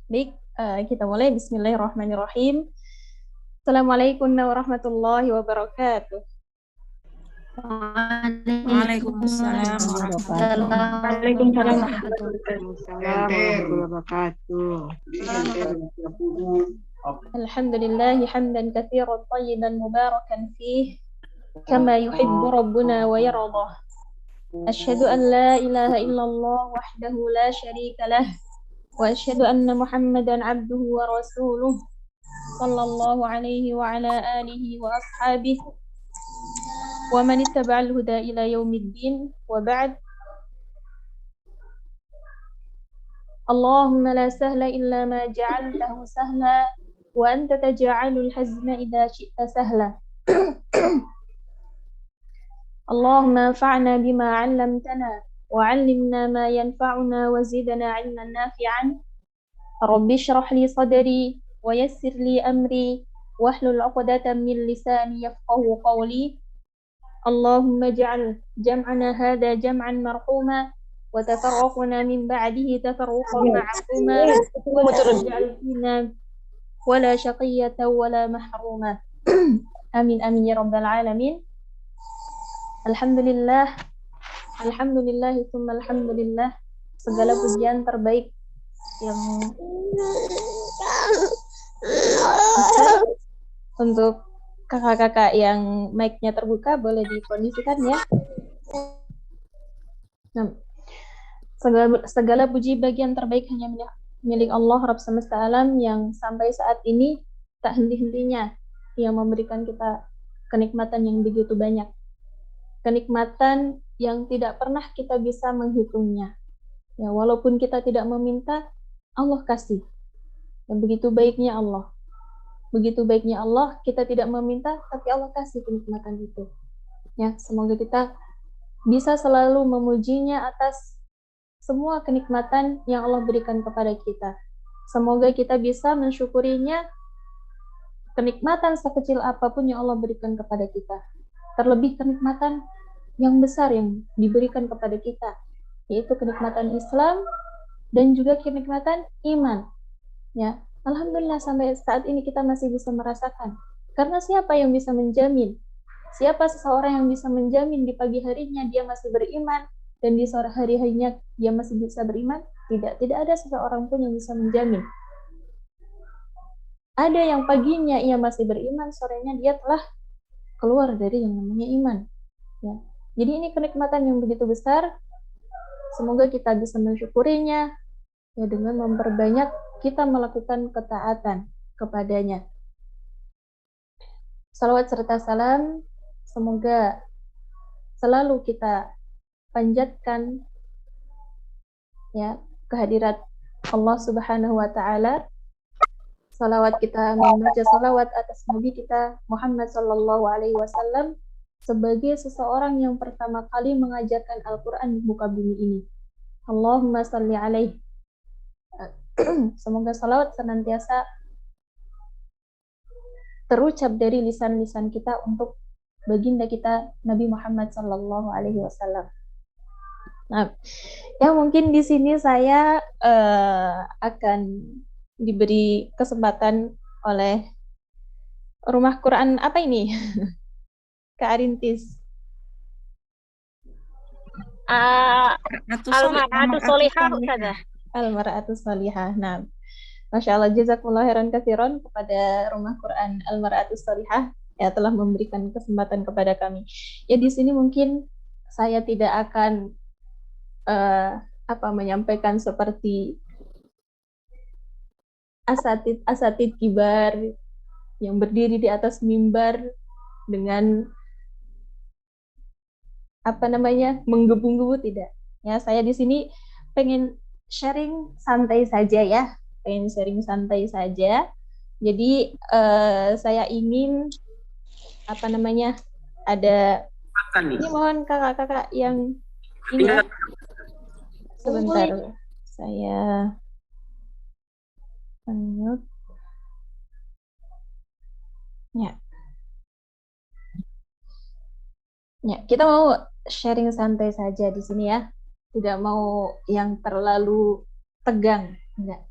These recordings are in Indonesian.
Baik, kita mulai. Bismillahirrahmanirrahim. Assalamualaikum warahmatullahi wabarakatuh. Waalaikumsalam Waalaikumsalam warahmatullahi warahmatullahi wabarakatuh. Alhamdulillahi hamdan katsiran tayyiban mubarakan fih kama yuhibbu rabbuna wa yardah. Asyhadu an la ilaha illallah wahdahu la syarika lah wa asyhadu anna Muhammadan abduhu wa rasuluh sallallahu alaihi wa ala alihi wa ashabihi wa man ittaba'al huda ila yaumiddin wa ba'd. Allahumma la sahla illa ma ja'altahu sahla wa anta taj'alul hazna idza syi'ta sahla. Allahumma anfa'na bima 'allamtana wa 'allimna ma yanfa'una wa zidna 'ilman nafi'an. Rabbi shrah li sadri wa yassir li amri wahlul 'uqdatam min lisani yafqahu qawli. Allahumma ij'al jam'ana hadha jam'an marhuma wa tafarraqna min ba'dihi tafarruqan ma'suma wa la taj'al fina wala syaqiyatan wala mahruma. Amin amin ya rabbal alamin. Alhamdulillah tsumma alhamdulillah, segala pujian terbaik yang untuk kakak-kakak yang mic-nya terbuka boleh dikondisikan ya. Nah, segala puji bagian terbaik hanya milik Allah Rabb semesta alam yang sampai saat ini tak henti-hentinya yang memberikan kita kenikmatan yang begitu banyak. Kenikmatan yang tidak pernah kita bisa menghitungnya. Ya, walaupun kita tidak meminta, Allah kasih. Dan begitu baiknya Allah. Begitu baiknya Allah, kita tidak meminta, tapi Allah kasih kenikmatan itu. Ya, semoga kita bisa selalu memujinya atas semua kenikmatan yang Allah berikan kepada kita. Semoga kita bisa mensyukurinya, kenikmatan sekecil apapun yang Allah berikan kepada kita. Terlebih kenikmatan yang besar yang diberikan kepada kita, yaitu kenikmatan Islam dan juga kenikmatan iman. Ya, alhamdulillah sampai saat ini kita masih bisa merasakan. Karena siapa yang bisa menjamin? Siapa seseorang yang bisa menjamin di pagi harinya dia masih beriman dan di sore harinya dia masih bisa beriman? Tidak ada seseorang pun yang bisa menjamin. Ada yang paginya ia masih beriman, sorenya dia telah keluar dari yang namanya iman. Ya. Jadi ini kenikmatan yang begitu besar. Semoga kita bisa mensyukurinya ya dengan memperbanyak kita melakukan ketaatan kepadanya. Salawat serta salam semoga selalu kita panjatkan ya kehadirat Allah Subhanahu wa taala. Salawat kita membaca salawat atas Nabi kita Muhammad sallallahu alaihi wasallam sebagai seseorang yang pertama kali mengajarkan Al-Qur'an di muka bumi ini. Allahumma salli alaihi. Semoga salawat senantiasa terucap dari lisan-lisan kita untuk baginda kita Nabi Muhammad sallallahu alaihi wasallam. Nah, ya mungkin di sini saya akan diberi kesempatan oleh Rumah Quran apa ini? Kak Arintis. Al-Mar'atus Sholihah Ustazah. Al-Mar'atus Sholihah. Nah, Masya Allah, jazakumullah khairan katsiran kepada Rumah Quran Al-Mar'atus Sholihah ya telah memberikan kesempatan kepada kami. Ya di sini mungkin saya tidak akan menyampaikan seperti asatid kibar yang berdiri di atas mimbar dengan menggebu-gebu, tidak. Ya, saya di sini pengen sharing santai saja ya. Jadi saya ingin ada ini mohon kakak-kakak yang ini sebentar saya unmute. Ya, kita mau sharing santai saja di sini ya. Tidak mau yang terlalu tegang, enggak.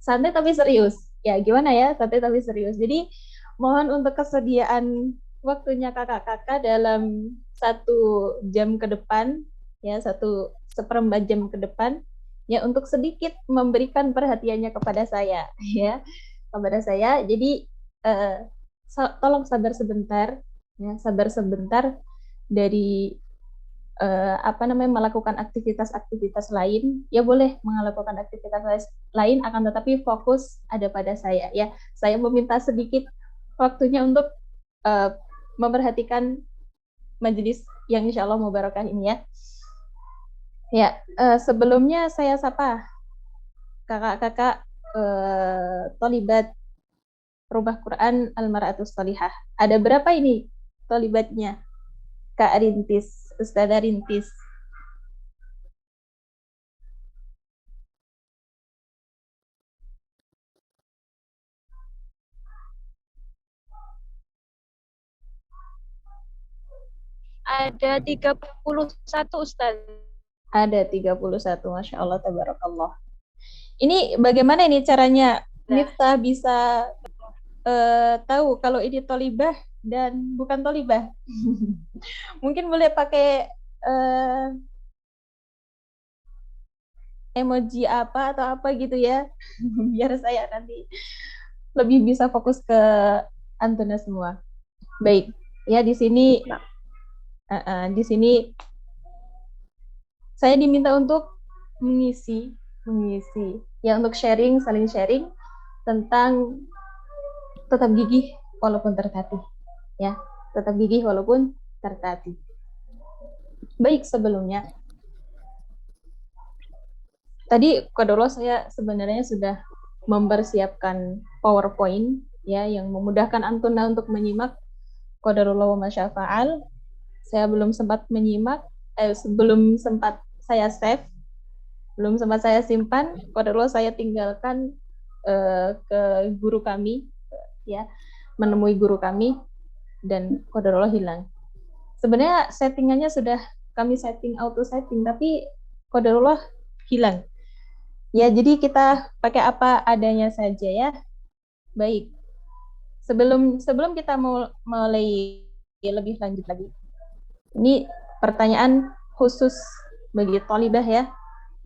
santai tapi serius. Ya, gimana ya? Santai tapi serius. Jadi, mohon untuk kesediaan waktunya kakak-kakak dalam 1 jam ke depan, ya, 1/4 jam ke depan, ya, untuk sedikit memberikan perhatiannya kepada saya, ya, kepada saya. Jadi, tolong sabar sebentar, ya, sabar sebentar dari melakukan aktivitas-aktivitas lain, ya boleh melakukan aktivitas lain, akan tetapi fokus ada pada saya, ya. Saya meminta sedikit waktunya untuk memperhatikan majelis yang insya Allah mubarakah ini, ya. Ya, sebelumnya saya sapa kakak-kakak Tholibat Rumah Quran Al-Mar'atus Shalihah. Ada berapa ini Tholibatnya? Kak Rintis, Ustazah Rintis. Ada 31 Ustaz. Ada 31, Masya Allah, tabarakallah. Ini bagaimana ini caranya Miftah bisa tahu kalau ini tolibah dan bukan tolibah? Mungkin boleh pakai emoji apa atau apa gitu ya, biar saya nanti lebih bisa fokus ke Antuna semua. Baik, ya di sini saya diminta untuk mengisi ya, untuk saling sharing tentang tetap gigih walaupun tertatih, ya, tetap gigih walaupun tertatih. Baik, sebelumnya tadi qadarullah saya sebenarnya sudah mempersiapkan PowerPoint, ya, yang memudahkan Antuna untuk menyimak. Qadarullah wa masyafa'al. Saya belum sempat menyimak, belum sempat saya save, belum sempat saya simpan. Qadarullah saya tinggalkan ke guru kami, ya, menemui guru kami, dan qadarullah hilang. Sebenarnya settingannya sudah kami setting, auto setting, tapi qadarullah hilang. Ya, jadi kita pakai apa adanya saja, ya. Baik. Sebelum kita mulai lebih lanjut lagi, ini pertanyaan khusus bagi tolibah, ya,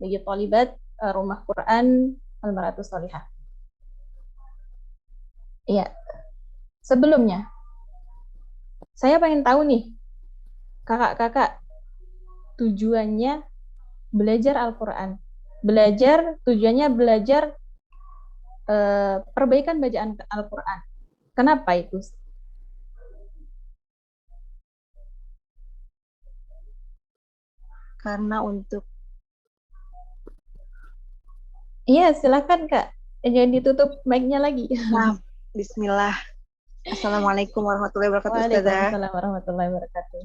bagi tolibat Rumah Quran Al-Mar'atus Shalihah. Iya. Sebelumnya, saya pengen tahu nih, kakak-kakak, tujuannya belajar Al-Quran. Tujuannya belajar perbaikan bacaan Al-Quran. Kenapa itu? Karena untuk... Iya, silakan Kak. Jangan ditutup mic-nya lagi. Nah, bismillah. Assalamualaikum warahmatullahi wabarakatuh, Ustazah. Waalaikumsalam warahmatullahi wabarakatuh.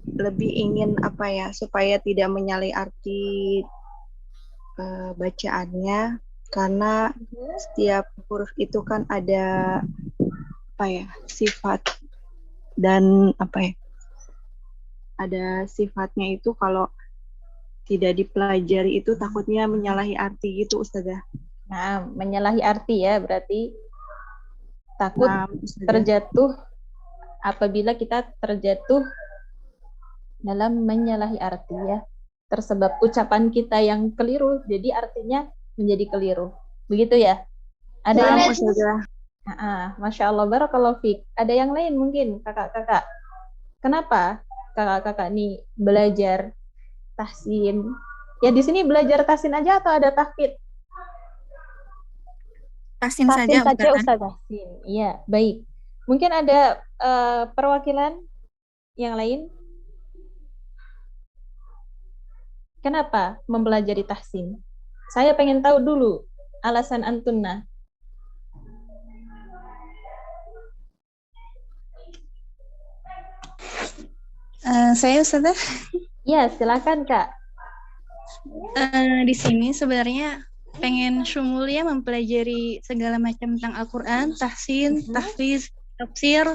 Lebih ingin supaya tidak menyalahi arti bacaannya, karena setiap huruf itu kan ada sifat dan ada sifatnya itu, kalau tidak dipelajari itu takutnya menyalahi arti gitu, Ustazah. Nah, menyalahi arti, ya, berarti takut terjatuh apabila kita terjatuh dalam menyalahi arti, ya. Tersebab ucapan kita yang keliru, jadi artinya menjadi keliru. Begitu, ya? Ada yang Ustazah. Masya Allah, barakallahu fiik. Ada yang lain mungkin, kakak-kakak. Kenapa kakak-kakak nih belajar tahsin? Ya, di sini belajar tahsin aja atau ada tahfidz? Tahsin saja, Ustazah. Iya, baik. Mungkin ada perwakilan yang lain? Kenapa mempelajari tahsin? Saya pengen tahu dulu alasan Antuna. Saya Ustazah. Ya, silakan Kak. Di sini sebenarnya pengen syumul, ya, mempelajari segala macam tentang Al-Quran, tahsin, tahfiz, tafsir.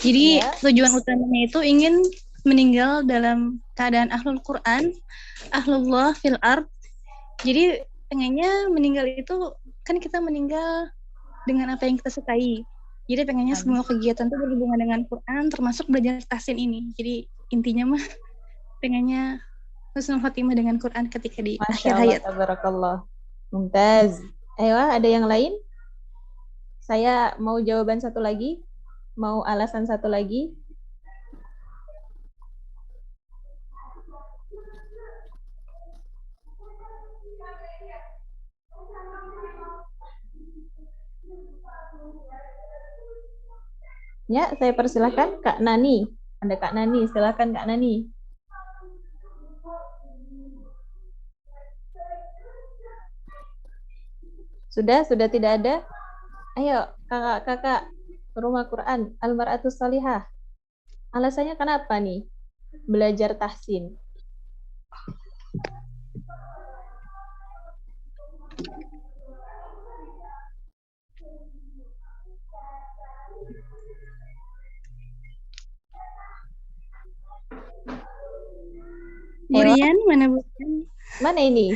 Jadi tujuan utamanya itu ingin meninggal dalam keadaan ahlul Quran, ahlullah fil ard. Jadi pengennya meninggal itu, kan kita meninggal dengan apa yang kita sukai. Jadi pengennya semua kegiatan itu berhubungan dengan Quran, termasuk belajar tahsin ini. Jadi intinya mah pengennya husnul khotimah dengan Quran ketika di Masya akhir Allah, hayat. tabarakallah. Mumtaz. Ayo, ada yang lain? Saya mau jawaban satu lagi. Mau alasan satu lagi. Ya, saya persilahkan Kak Nani. Ada Kak Nani, silakan Kak Nani. Sudah tidak ada? Ayo, kakak-kakak rumah Quran, Al-Mar'atus Salihah. Alasannya kenapa nih belajar tahsin? Burian, mana Burian? Mana ini?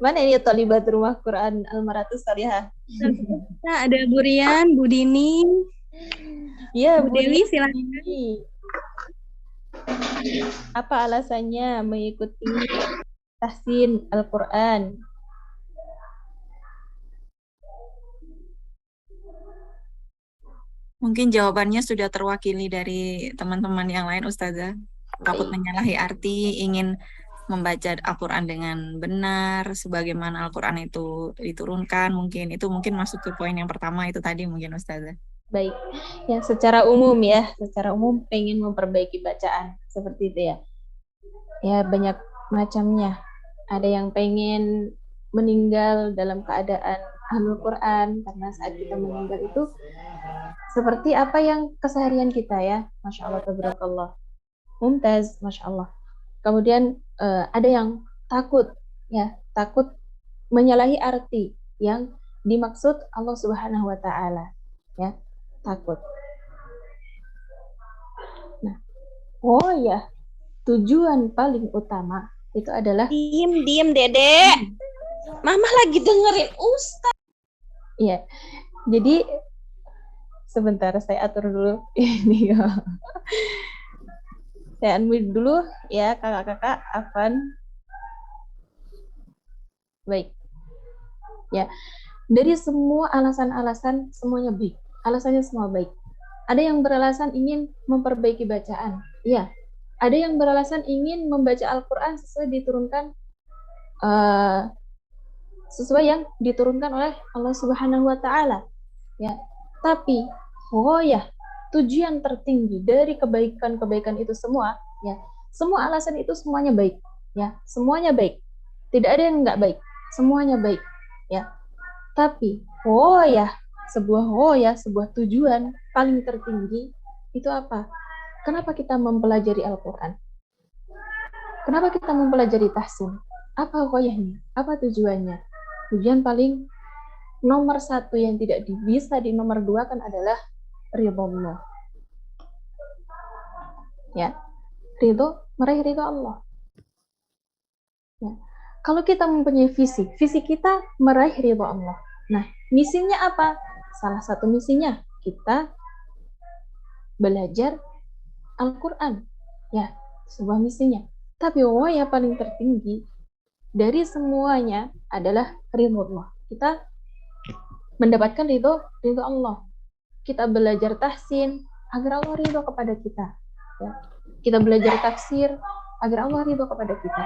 Mana ini Thalibat rumah Quran Al-Mar'atus Salihah? Nah, ada Burian, Budini. Iya, Bu Dewi, silakan. Apa alasannya mengikuti tahsin Al-Quran? Mungkin jawabannya sudah terwakili dari teman-teman yang lain, Ustazah. Takut menyalahi arti, ingin membaca Al-Quran dengan benar, sebagaimana Al-Quran itu diturunkan, mungkin masuk ke poin yang pertama itu tadi mungkin, Ustazah. Baik, ya secara umum pengen memperbaiki bacaan seperti itu ya. Ya banyak macamnya. Ada yang pengen meninggal dalam keadaan ahlul Quran, karena saat kita meninggal itu seperti apa yang keseharian kita ya. Masya Allah, tabarakallah. Mumtaz, Masya Allah. Kemudian ada yang takut menyalahi arti yang dimaksud Allah Subhanahu wa Ta'ala, ya, takut. Nah, oh ya, tujuan paling utama itu adalah Diem Dede. Mama lagi dengerin Ustaz. Iya. Jadi sebentar saya atur dulu ini ya. Saya unmute dulu ya kakak-kakak, Afan. Baik. Ya. Dari semua alasan-alasan semuanya baik. Alasannya semua baik. Ada yang beralasan ingin memperbaiki bacaan. Iya. Ada yang beralasan ingin membaca Al-Qur'an sesuai yang diturunkan oleh Allah Subhanahu wa Ta'ala. Ya. Tapi tujuan tertinggi dari kebaikan-kebaikan itu semua, ya, semua alasan itu semuanya baik, ya, semuanya baik. Tidak ada yang enggak baik, semuanya baik, ya. Tapi sebuah tujuan paling tertinggi itu apa? Kenapa kita mempelajari Al-Quran? Kenapa kita mempelajari tahsin? Apa ghoyahnya? Apa tujuannya? Tujuan paling nomor satu yang tidak bisa di nomor dua kan adalah ridho Allah. Ya, meraih ridho Allah. Ya. Kalau kita mempunyai visi kita meraih ridho Allah. Nah, misinya apa? Salah satu misinya kita belajar Al-Quran. Ya, sebuah misinya. Tapi yang paling tertinggi dari semuanya adalah ridho Allah. Kita mendapatkan ridho Allah. Kita belajar tahsin agar Allah ridho kepada kita. Ya. Kita belajar tafsir agar Allah ridho kepada kita.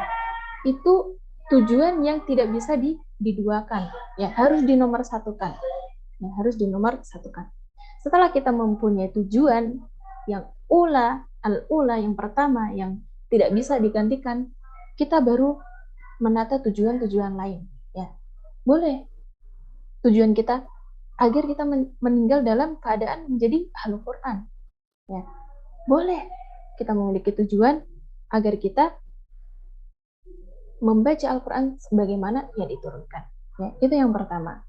Itu tujuan yang tidak bisa diduakan. Ya, harus dinomorsatukan. Ya, harus dinomorsatukan. Setelah kita mempunyai tujuan yang al-ula yang pertama yang tidak bisa digantikan, kita baru menata tujuan-tujuan lain. Ya, boleh. Tujuan kita agar kita meninggal dalam keadaan menjadi ahlul Quran. Ya, boleh kita memiliki tujuan agar kita membaca Al-Quran sebagaimana yang diturunkan. Ya, itu yang pertama.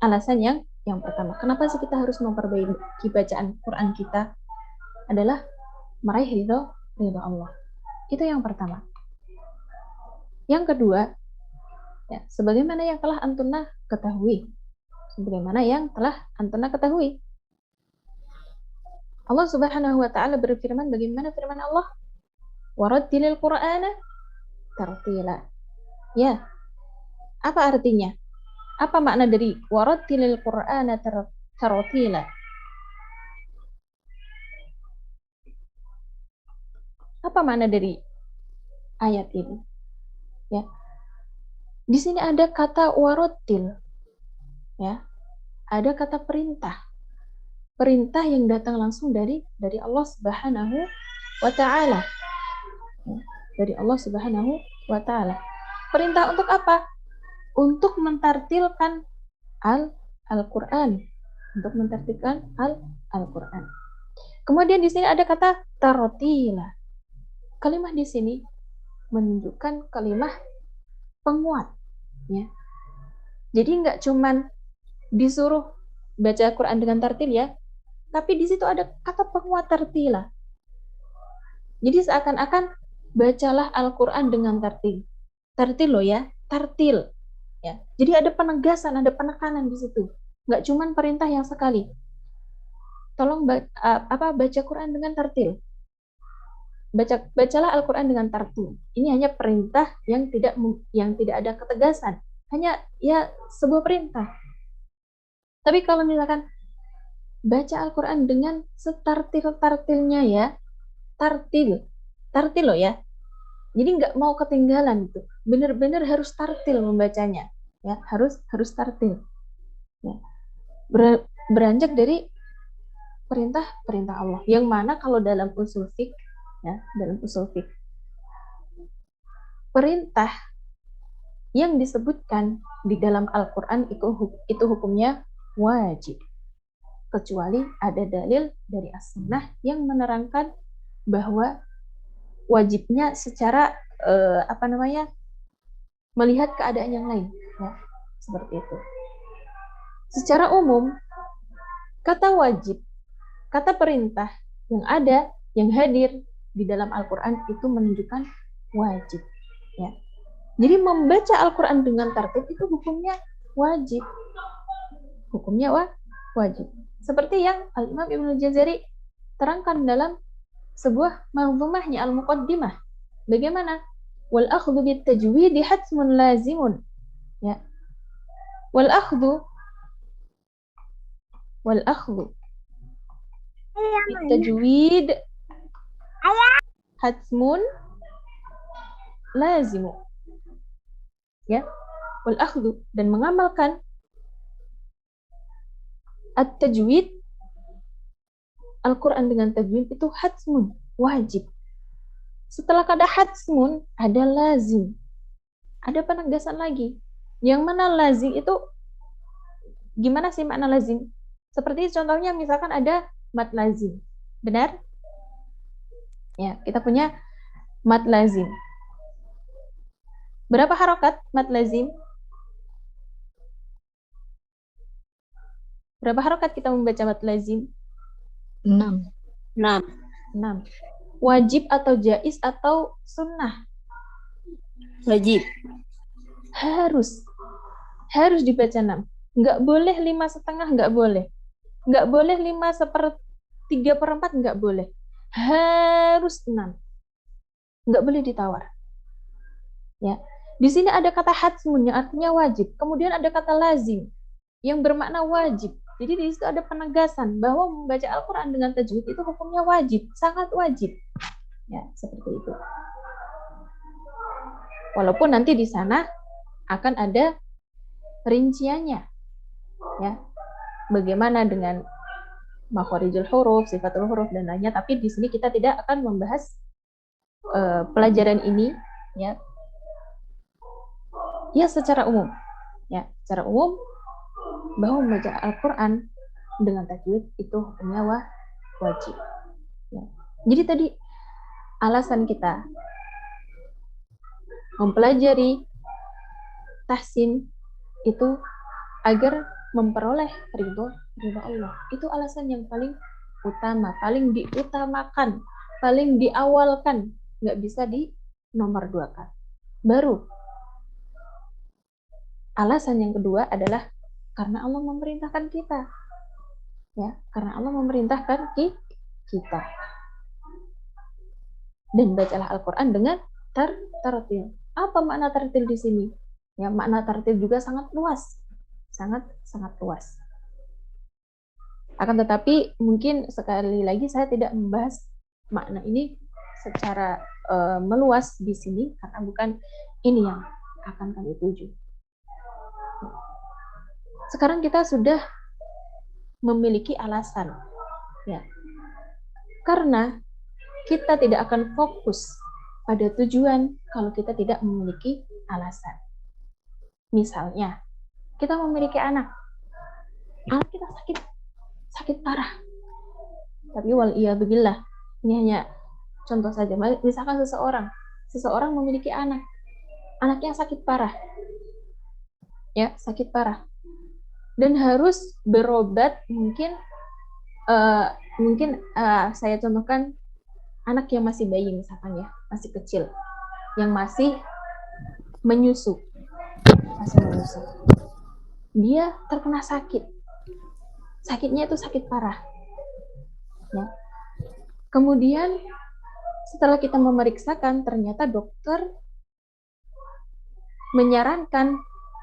Alasan yang pertama, kenapa sih kita harus memperbaiki bacaan Quran kita adalah meraih ridho Allah. Itu yang pertama. Yang kedua, Ya, sebagaimana yang telah antuna ketahui. Sebagaimana yang telah antuna ketahui. Allah Subhanahu wa taala berfirman, bagaimana firman Allah? Warattilil Qur'ana tartila. Ya. Apa artinya? Apa makna dari warattilil Qur'ana tartila? Apa makna dari ayat ini? Ya. Di sini ada kata warattil. Ya. Ada kata perintah. Perintah yang datang langsung dari Allah Subhanahu wa taala. Dari Allah Subhanahu wa taala. Perintah untuk apa? Untuk mentartilkan Al-Qur'an. Untuk mentartilkan Al-Qur'an. Kemudian di sini ada kata tartila. Kalimat di sini menunjukkan kalimat penguat, ya. Jadi nggak cuman disuruh baca Quran dengan tartil ya, tapi di situ ada kata penguat tartila. Jadi seakan-akan bacalah Al-Quran dengan tartil. Tartil loh ya, tartil. Ya. Jadi ada penegasan, ada penekanan di situ. Nggak cuman perintah yang sekali. Tolong baca Quran dengan tartil. Bacalah Al-Quran dengan tartil. Ini hanya perintah yang tidak ada ketegasan. Hanya ya sebuah perintah. Tapi kalau misalkan baca Al-Quran dengan setartil-tartilnya ya, tartil loh ya. Jadi nggak mau ketinggalan itu. Benar-benar harus tartil membacanya. Ya, harus tartil. Ya. Beranjak dari perintah Allah. Yang mana kalau dalam usul fiqh, ya, dalam usul fiqh, perintah yang disebutkan di dalam Al-Quran itu hukumnya wajib, kecuali ada dalil dari as-sunnah yang menerangkan bahwa wajibnya secara melihat keadaan yang lain, ya, seperti itu. Secara umum, kata wajib, kata perintah yang ada, yang hadir di dalam Al-Quran itu menunjukkan wajib, ya. Jadi membaca Al-Quran dengan tartib itu hukumnya wajib. Hukumnya wajib. Seperti yang Al-Imam Ibnu Jazari terangkan dalam sebuah manzumahnya Al-Muqaddimah. Bagaimana? Wal akhdhu bit tajwid hatmun lazimun. Ya. Wal akhdhu bit tajwid hatmun lazimun. Ya, wal akhdhu, dan mengamalkan at-tajwid Al-Quran dengan tajwid itu hatsmun, wajib. Setelah kata hatsmun ada lazim, ada penegasan lagi. Yang mana lazim itu gimana sih makna lazim? Seperti contohnya misalkan ada mat lazim, benar? Ya, kita punya mat lazim. Berapa harokat mat lazim? Berapa harokat kita membaca mat lazim? 6. Wajib atau jaiz atau sunnah? Wajib. Harus dibaca 6. Nggak boleh 5,5, nggak boleh. Nggak boleh 5/3/4, nggak boleh. Harus 6. Nggak boleh ditawar. Ya. Di sini ada kata hatsmun yang artinya wajib. Kemudian ada kata lazim yang bermakna wajib. Jadi di situ ada penegasan bahwa membaca Al-Quran dengan tajwid itu hukumnya wajib, sangat wajib. Ya, seperti itu. Walaupun nanti di sana akan ada rinciannya. Ya. Bagaimana dengan makhorijul huruf, sifatul huruf dan lainnya, tapi di sini kita tidak akan membahas pelajaran ini, ya. Ya, secara umum. Ya, secara umum bahwa membaca Al-Quran dengan tajwid itu hukumnya wajib. Ya. Jadi tadi alasan kita mempelajari tahsin itu agar memperoleh ridho Allah. Itu alasan yang paling utama, paling diutamakan, paling diawalkan, nggak bisa di nomor 2 kan. Baru alasan yang kedua adalah karena Allah memerintahkan kita. Ya, karena Allah memerintahkan kita. Dan bacalah Al-Qur'an dengan tartil. Apa makna tartil di sini? Ya, makna tartil juga sangat luas. Sangat luas. Akan tetapi mungkin sekali lagi saya tidak membahas makna ini secara meluas di sini karena bukan ini yang akan kami tuju. Sekarang kita sudah memiliki alasan, ya. Karena kita tidak akan fokus pada tujuan kalau kita tidak memiliki alasan. Misalnya, kita memiliki anak kita sakit parah. Tapi waliyadzubillah, ini hanya contoh saja. Misalkan seseorang memiliki anaknya sakit parah. Ya, sakit parah. Dan harus berobat mungkin saya contohkan anak yang masih bayi misalkan ya, masih kecil, yang masih menyusu. Dia terkena sakit. Sakitnya itu sakit parah. Ya. Kemudian setelah kita memeriksakan, ternyata dokter menyarankan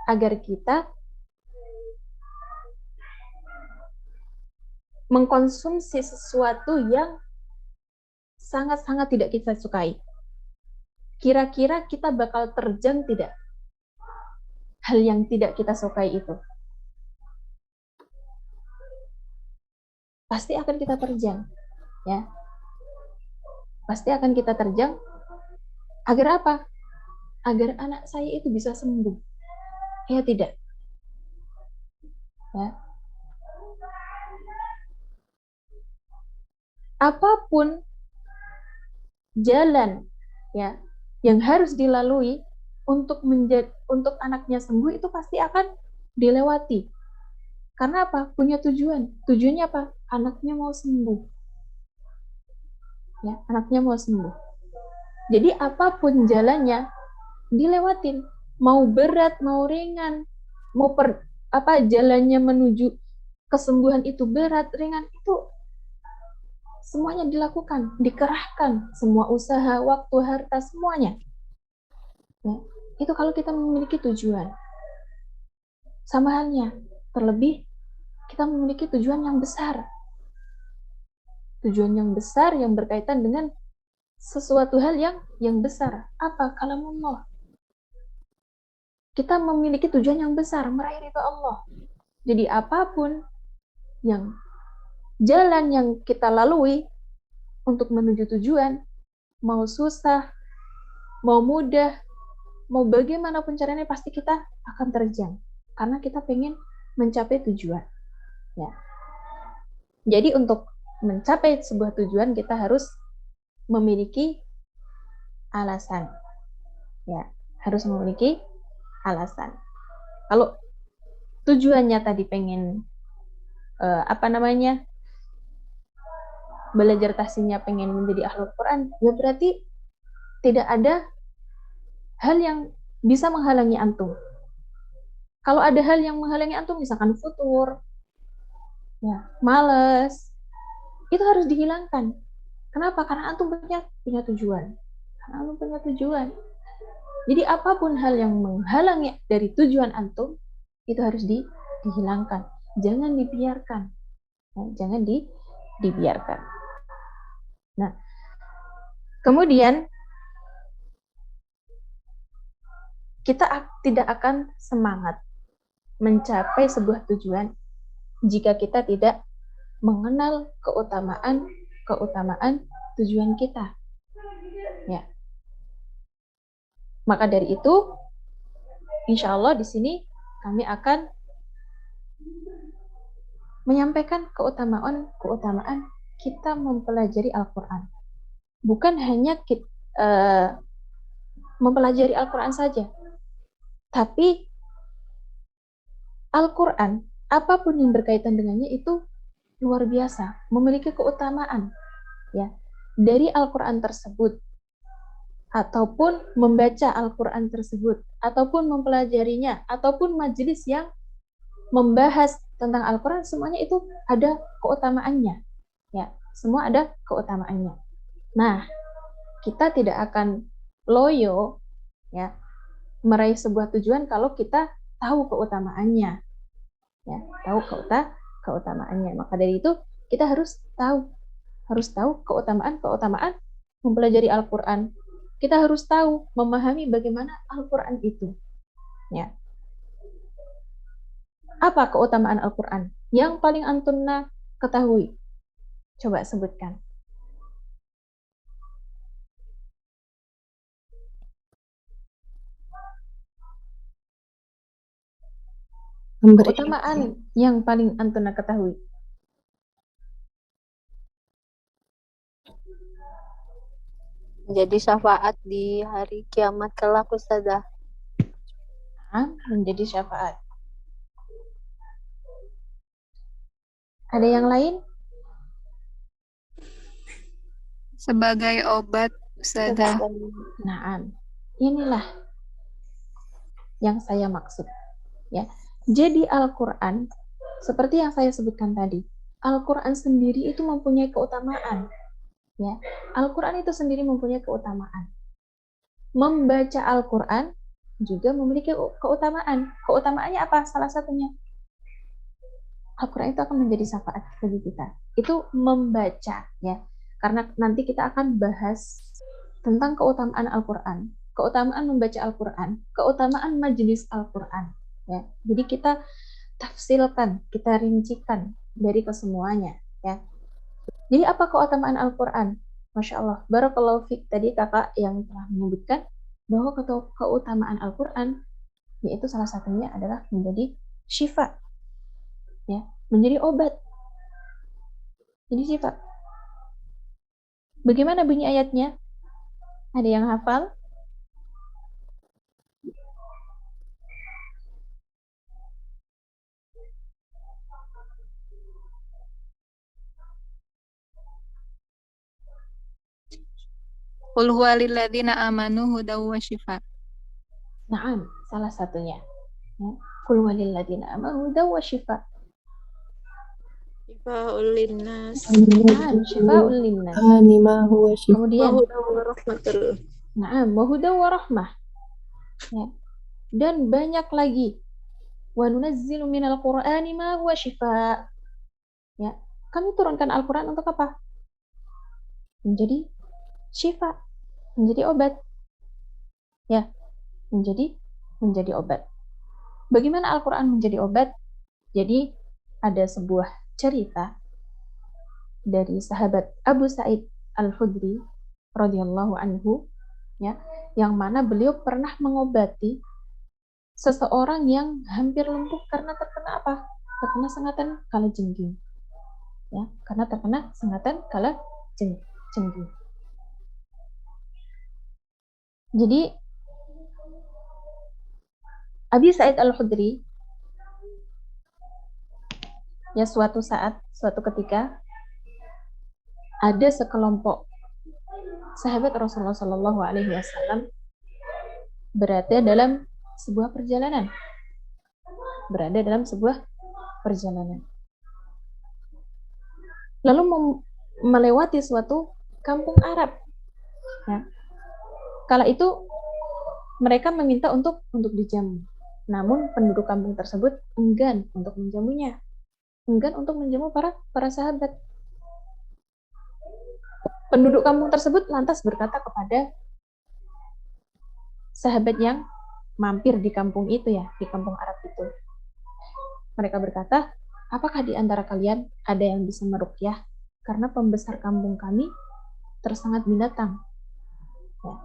agar kita mengkonsumsi sesuatu yang sangat-sangat tidak kita sukai. Kira-kira kita bakal terjang tidak hal yang tidak kita sukai itu? Pasti akan kita terjang, ya. Pasti akan kita terjang. Agar apa? Agar anak saya itu bisa sembuh. Ya tidak? Ya. Apapun jalan ya yang harus dilalui untuk anaknya sembuh itu pasti akan dilewati. Karena apa? Punya tujuan. Tujuannya apa? Anaknya mau sembuh. Ya, anaknya mau sembuh. Jadi apapun jalannya dilewatin. Mau berat, mau ringan, mau jalannya menuju kesembuhan itu berat, ringan, itu semuanya dilakukan, dikerahkan, semua usaha, waktu, harta, semuanya. Ya, itu kalau kita memiliki tujuan. Sama halnya, terlebih kita memiliki tujuan yang besar. Tujuan yang besar yang berkaitan dengan sesuatu hal yang besar. Apa? Kalamullah. Kita memiliki tujuan yang besar, meraih ridha Allah. Jadi apapun yang jalan yang kita lalui untuk menuju tujuan, mau susah, mau mudah, mau bagaimanapun caranya, pasti kita akan terjang. Karena kita pengen mencapai tujuan. Ya. Jadi untuk mencapai sebuah tujuan, kita harus memiliki alasan. Ya, harus memiliki alasan. Kalau tujuannya tadi pengen belajar tahsinnya pengen menjadi ahlul Quran, ya berarti tidak ada hal yang bisa menghalangi antum. Kalau ada hal yang menghalangi antum, misalkan futur, ya, malas, itu harus dihilangkan. Kenapa? Karena antum punya tujuan. Karena antum punya tujuan. Jadi apapun hal yang menghalangi dari tujuan antum, itu harus dihilangkan. Jangan dibiarkan. Ya, jangan dibiarkan. Nah, kemudian kita tidak akan semangat mencapai sebuah tujuan jika kita tidak mengenal keutamaan tujuan kita. Ya. Maka dari itu, insya Allah di sini kami akan menyampaikan keutamaan kita mempelajari Al-Quran. Bukan hanya mempelajari Al-Quran saja, tapi Al-Quran, apapun yang berkaitan dengannya itu luar biasa, memiliki keutamaan. Ya, dari Al-Quran tersebut ataupun membaca Al-Quran tersebut, ataupun mempelajarinya, ataupun majelis yang membahas tentang Al-Quran, semuanya itu ada keutamaannya. Ya, semua ada keutamaannya. Nah, kita tidak akan loyo ya meraih sebuah tujuan kalau kita tahu keutamaannya. Ya, tahu keutamaannya. Maka dari itu kita harus tahu keutamaan mempelajari Al-Quran. Kita harus tahu, memahami bagaimana Al-Quran itu. Ya. Apa keutamaan Al-Quran? Yang paling Antuna ketahui. Coba sebutkan. Keutamaan yang paling Antuna ketahui. Jadi syafaat di hari kiamat kelak, Ustazah. Menjadi syafaat. Ada yang lain? Sebagai obat, Ustazah. Nah, inilah yang saya maksud. Ya, jadi Al-Quran, seperti yang saya sebutkan tadi, Al-Quran sendiri itu mempunyai keutamaan. Ya, Al-Quran itu sendiri mempunyai keutamaan. Membaca Al-Quran juga memiliki keutamaan. Keutamaannya apa? Salah satunya, Al-Quran itu akan menjadi syafaat bagi kita. Itu membaca, ya. Karena nanti kita akan bahas tentang keutamaan Al-Quran, keutamaan membaca Al-Quran, keutamaan majelis Al-Quran. Ya. Jadi kita tafsilkan, kita rincikan dari kesemuanya. Ya. Jadi apa keutamaan Al-Quran? Masya Allah, barakallahu fiik, tadi kakak yang telah menyebutkan bahwa keutamaan Al-Quran yaitu salah satunya adalah menjadi syifa, ya, menjadi obat. Jadi syifa. Bagaimana bunyi ayatnya? Ada yang hafal? Qul huwa lilladzina amanu hudaw wa shifa. Naam, salah satunya. Ya. Qul walilladzina amanu hudaw wa shifa. Syifa'ul linnas. Naam, syifa'ul linnas. Kemudian Naam, wa hudaw wa rahmah. Ya. Dan banyak lagi. Wa nunazzilu minal Qur'ani ma huwa shifa. Ya. Kami turunkan Al-Quran untuk apa? Menjadi syifa, menjadi obat. Ya, menjadi obat. Bagaimana Al-Quran menjadi obat? Jadi ada sebuah cerita dari sahabat Abu Sa'id Al-Khudri radhiyallahu anhu, ya, yang mana beliau pernah mengobati seseorang yang hampir lumpuh karena terkena apa? Terkena sengatan kalajengking. Ya, karena terkena sengatan kalajengking. Jadi Abi Sa'id Al-Khudri ya suatu ketika ada sekelompok sahabat Rasulullah Shallallahu Alaihi Wasallam berada dalam sebuah perjalanan, lalu melewati suatu kampung Arab. Ya. Kala itu mereka meminta untuk dijamu. Namun penduduk kampung tersebut enggan untuk menjamunya. Enggan untuk menjamu para sahabat. Penduduk kampung tersebut lantas berkata kepada sahabat yang mampir di kampung itu, ya, di kampung Arab itu. Mereka berkata, apakah di antara kalian ada yang bisa meruqyah? Karena pembesar kampung kami tersangat binatang. Ya,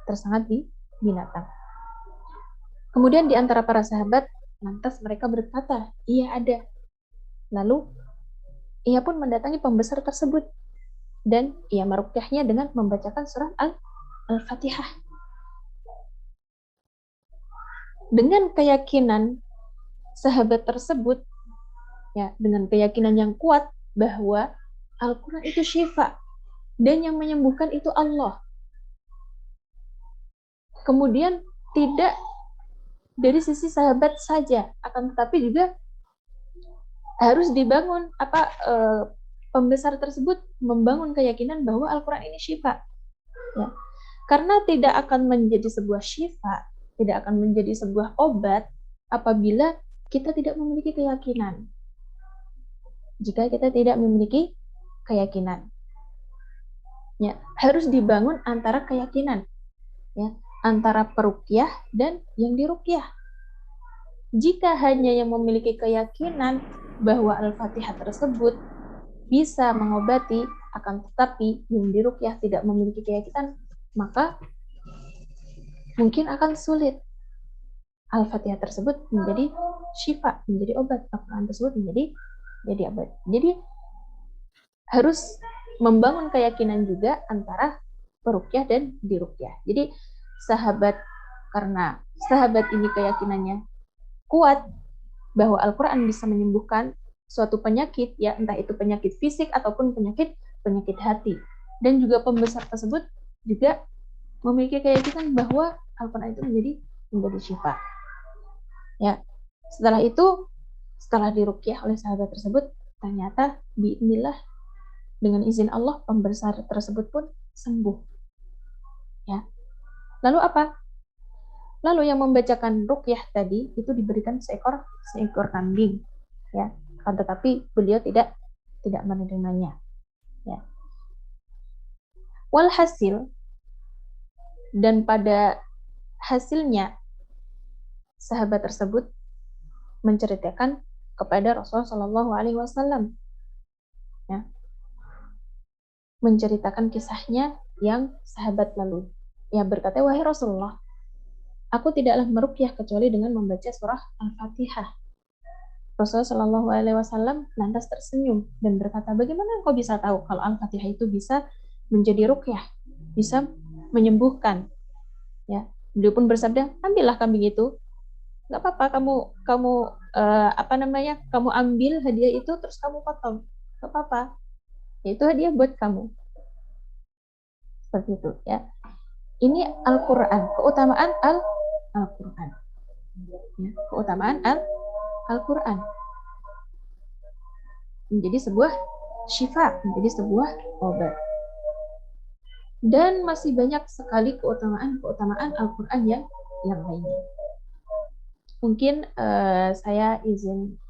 tersangat binatang. Kemudian di antara para sahabat, lantas mereka berkata, iya ada. Lalu, ia pun mendatangi pembesar tersebut. Dan ia meruqyahnya dengan membacakan surat Al-Fatihah. Dengan keyakinan sahabat tersebut, ya, dengan keyakinan yang kuat bahwa Al-Quran itu syifa, dan yang menyembuhkan itu Allah. Kemudian tidak dari sisi sahabat saja, akan tetapi juga harus dibangun pembesar tersebut membangun keyakinan bahwa Al-Quran ini syifa. Ya. Karena tidak akan menjadi sebuah syifa, tidak akan menjadi sebuah obat apabila kita tidak memiliki keyakinan. Jika kita tidak memiliki keyakinan, ya, harus dibangun antara keyakinan, ya, antara peruqyah dan yang diruqyah. Jika hanya yang memiliki keyakinan bahwa Al-Fatihah tersebut bisa mengobati, akan tetapi yang diruqyah tidak memiliki keyakinan, maka mungkin akan sulit Al-Fatihah tersebut menjadi syifa, menjadi obat, Al-Quran tersebut menjadi obat. Jadi harus membangun keyakinan juga antara peruqyah dan diruqyah. Jadi karena sahabat ini keyakinannya kuat bahwa Al-Quran bisa menyembuhkan suatu penyakit, ya entah itu penyakit fisik ataupun penyakit hati. Dan juga pembesar tersebut juga memiliki keyakinan bahwa Al-Quran itu menjadi syifa. Ya, setelah diruqyah oleh sahabat tersebut, ternyata biidznillah dengan izin Allah pembesar tersebut pun sembuh. Ya. Lalu apa? Lalu yang membacakan ruqyah tadi itu diberikan seekor kambing. Ya. Akan tetapi beliau tidak menerimanya. Ya. Walhasil, dan pada hasilnya sahabat tersebut menceritakan kepada Rasulullah Shallallahu Alaihi Wasallam, ya, menceritakan kisahnya yang sahabat lalu. Ya, berkata, wahai Rasulullah, aku tidaklah meruqyah kecuali dengan membaca surah Al-Fatihah. Rasulullah Shallallahu Alaihi Wasallam lantas tersenyum dan berkata, bagaimana engkau bisa tahu kalau Al-Fatihah itu bisa menjadi ruqyah, bisa menyembuhkan? Ya, beliau pun bersabda, ambillah kambing itu, nggak apa-apa, kamu kamu ambil hadiah itu terus kamu potong, nggak apa-apa, itu hadiah buat kamu. Seperti itu, ya. Ini Al-Quran, keutamaan Al-Quran, ya, keutamaan Al-Quran menjadi sebuah syifa, menjadi sebuah obat. Dan masih banyak sekali keutamaan Al-Quran yang lainnya. Mungkin saya izin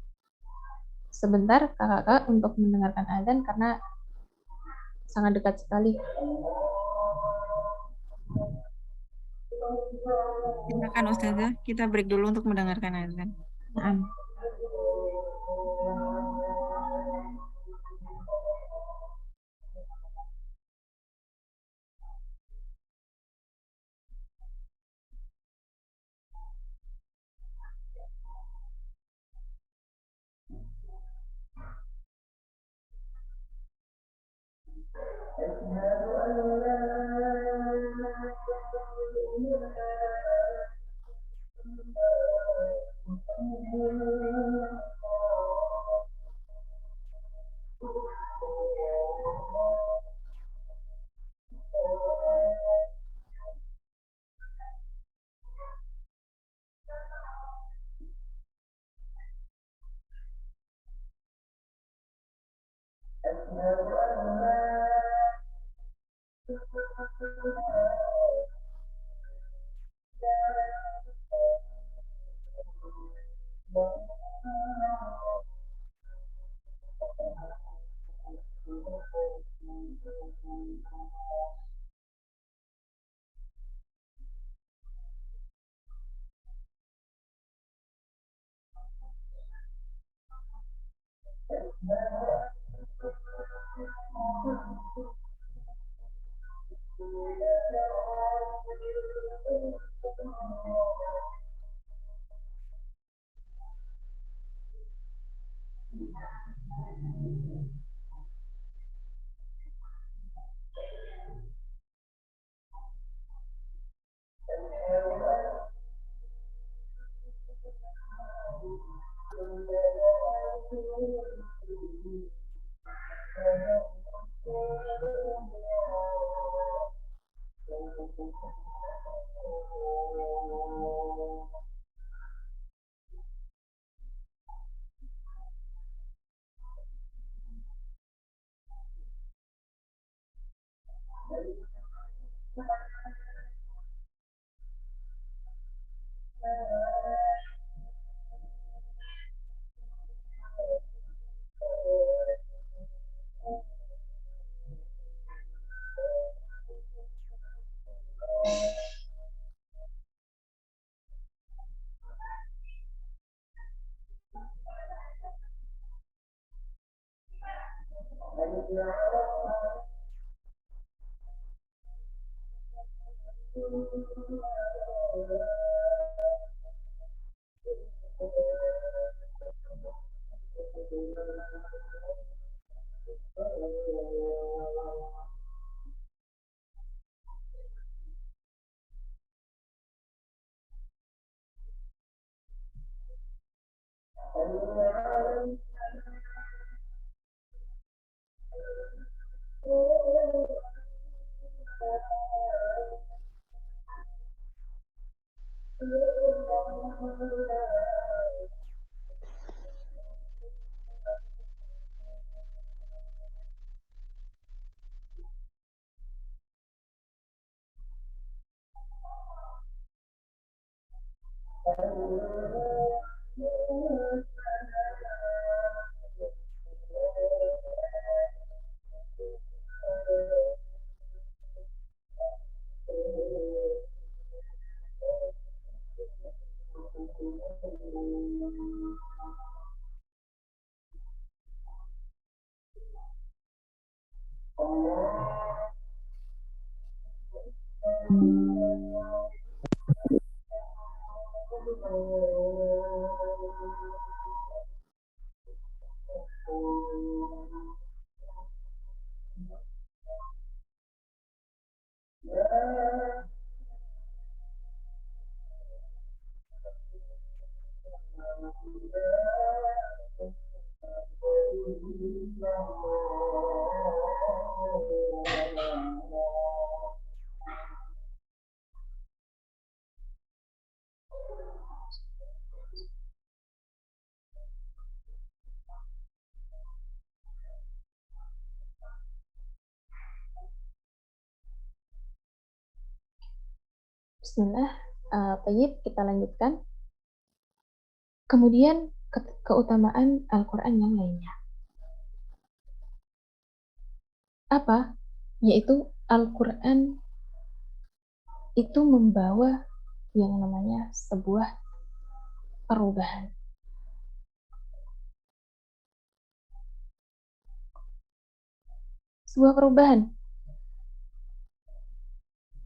sebentar kakak-kakak untuk mendengarkan azan karena sangat dekat sekali. Silakan Ustazah, kita break dulu untuk mendengarkan azan. Nah. Bismillah. Tayyib, kita lanjutkan. Kemudian keutamaan Al-Quran yang lainnya. Apa? Yaitu Al-Quran itu membawa yang namanya sebuah perubahan. Sebuah perubahan.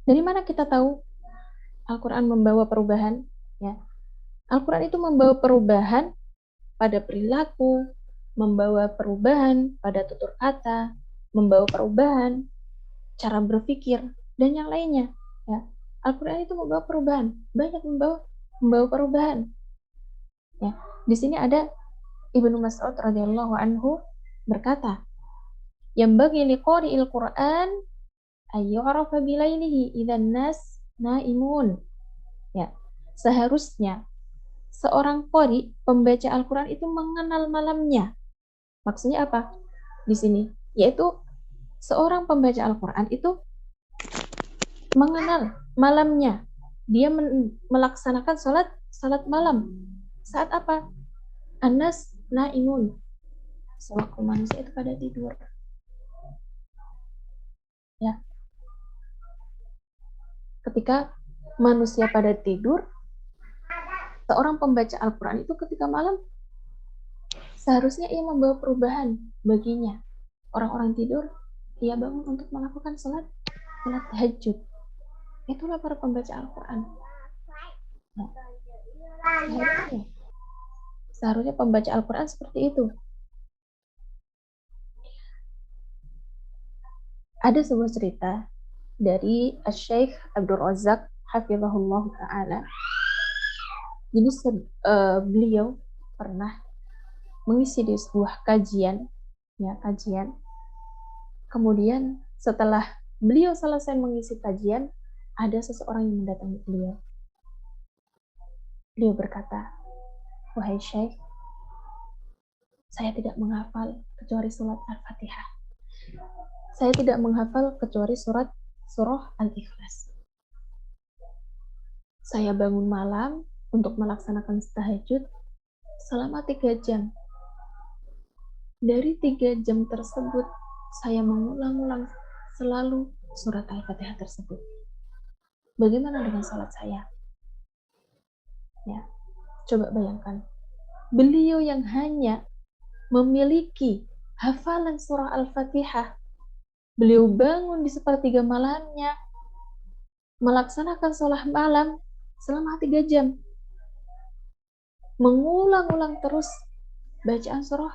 Dari mana kita tahu Al-Quran membawa perubahan? Ya. Al-Quran itu membawa perubahan pada perilaku, membawa perubahan pada tutur kata, membawa perubahan cara berpikir, dan yang lainnya. Ya. Al-Quran itu membawa perubahan, banyak membawa perubahan. Ya. Di sini ada Ibnu Mas'ud radhiyallahu anhu berkata, "Yang bagi liqari'il Qur'an ayyu'rafa bilailihi idzan nas naimun." Ya, seharusnya seorang qari, pembaca Al-Quran itu mengenal malamnya. Maksudnya apa? Di sini, yaitu seorang pembaca Al-Quran itu mengenal malamnya. Dia melaksanakan salat malam. Saat apa? Anas naimun. Sewaktu manusia itu pada tidur. Ya. Ketika manusia pada tidur, seorang pembaca Al-Quran itu ketika malam seharusnya ia membawa perubahan baginya. Orang-orang tidur, ia bangun untuk melakukan salat tahajud. Itulah para pembaca Al-Quran. Nah, seharusnya pembaca Al-Quran seperti itu. Ada sebuah cerita dari Syekh Abdul Razak hafizahullah ta'ala. Jadi beliau pernah mengisi di sebuah kajian. Kemudian setelah beliau selesai mengisi kajian, ada seseorang yang mendatangi beliau. Beliau berkata, "Wahai Syekh, saya tidak menghafal kecuali surat Al-Fatihah. Saya tidak menghafal kecuali surah Al-Ikhlas. Saya bangun malam untuk melaksanakan tahajud selama 3 jam. Dari 3 jam tersebut, saya mengulang-ulang selalu surat Al-Fatihah tersebut. Bagaimana dengan salat saya?" Ya, coba bayangkan. Beliau yang hanya memiliki hafalan surah Al-Fatihah. Beliau bangun di sepertiga malamnya, melaksanakan sholat malam selama 3 jam, mengulang-ulang terus bacaan surah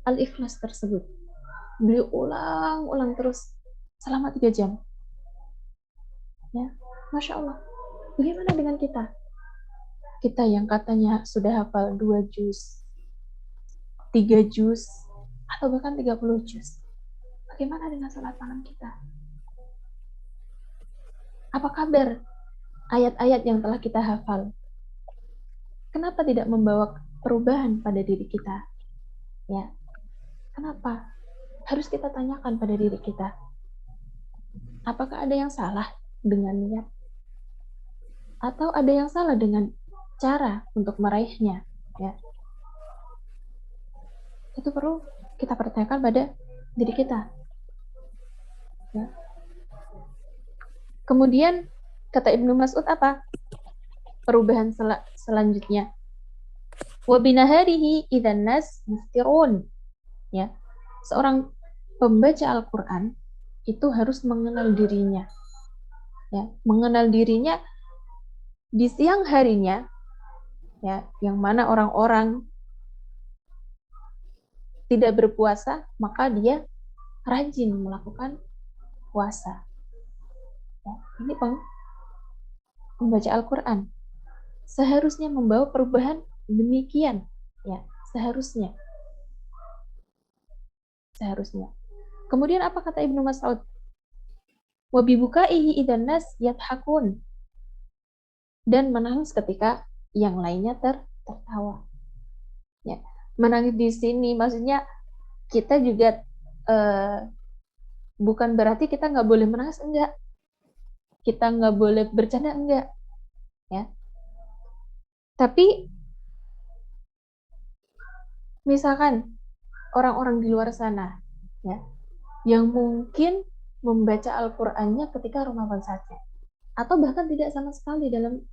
Al-Ikhlas tersebut. Beliau ulang-ulang terus selama 3 jam. Ya, Masya Allah. Bagaimana dengan kita? Kita yang katanya sudah hafal 2 juz, 3 juz, atau bahkan 30 juz. Bagaimana dengan salat malam kita? Apa kabar ayat-ayat yang telah kita hafal? Kenapa tidak membawa perubahan pada diri kita? Ya, kenapa? Harus kita tanyakan pada diri kita. Apakah ada yang salah dengan niat? Atau ada yang salah dengan cara untuk meraihnya? Ya, itu perlu kita pertanyakan pada diri kita. Ya. Kemudian kata Ibnu Mas'ud apa? Perubahan selanjutnya. Wa binaharihi idzan nas muftirun. Ya. Seorang pembaca Al-Qur'an itu harus mengenal dirinya. Ya, mengenal dirinya di siang harinya, ya, yang mana orang-orang tidak berpuasa, maka dia rajin melakukan puasa. Ya, ini pembaca Al-Quran seharusnya membawa perubahan demikian, ya, seharusnya. Kemudian apa kata Ibnu Mas'ud? Wa bibukaihi idzan nas yadhakun. Dan menangis ketika yang lainnya tertawa. Ya, menangis di sini maksudnya kita juga bukan berarti kita nggak boleh menangis, enggak. Kita nggak boleh bercanda, enggak. Ya. Tapi misalkan orang-orang di luar sana, ya, yang mungkin membaca Al-Qur'annya ketika Ramadan saja, atau bahkan tidak sama sekali dalam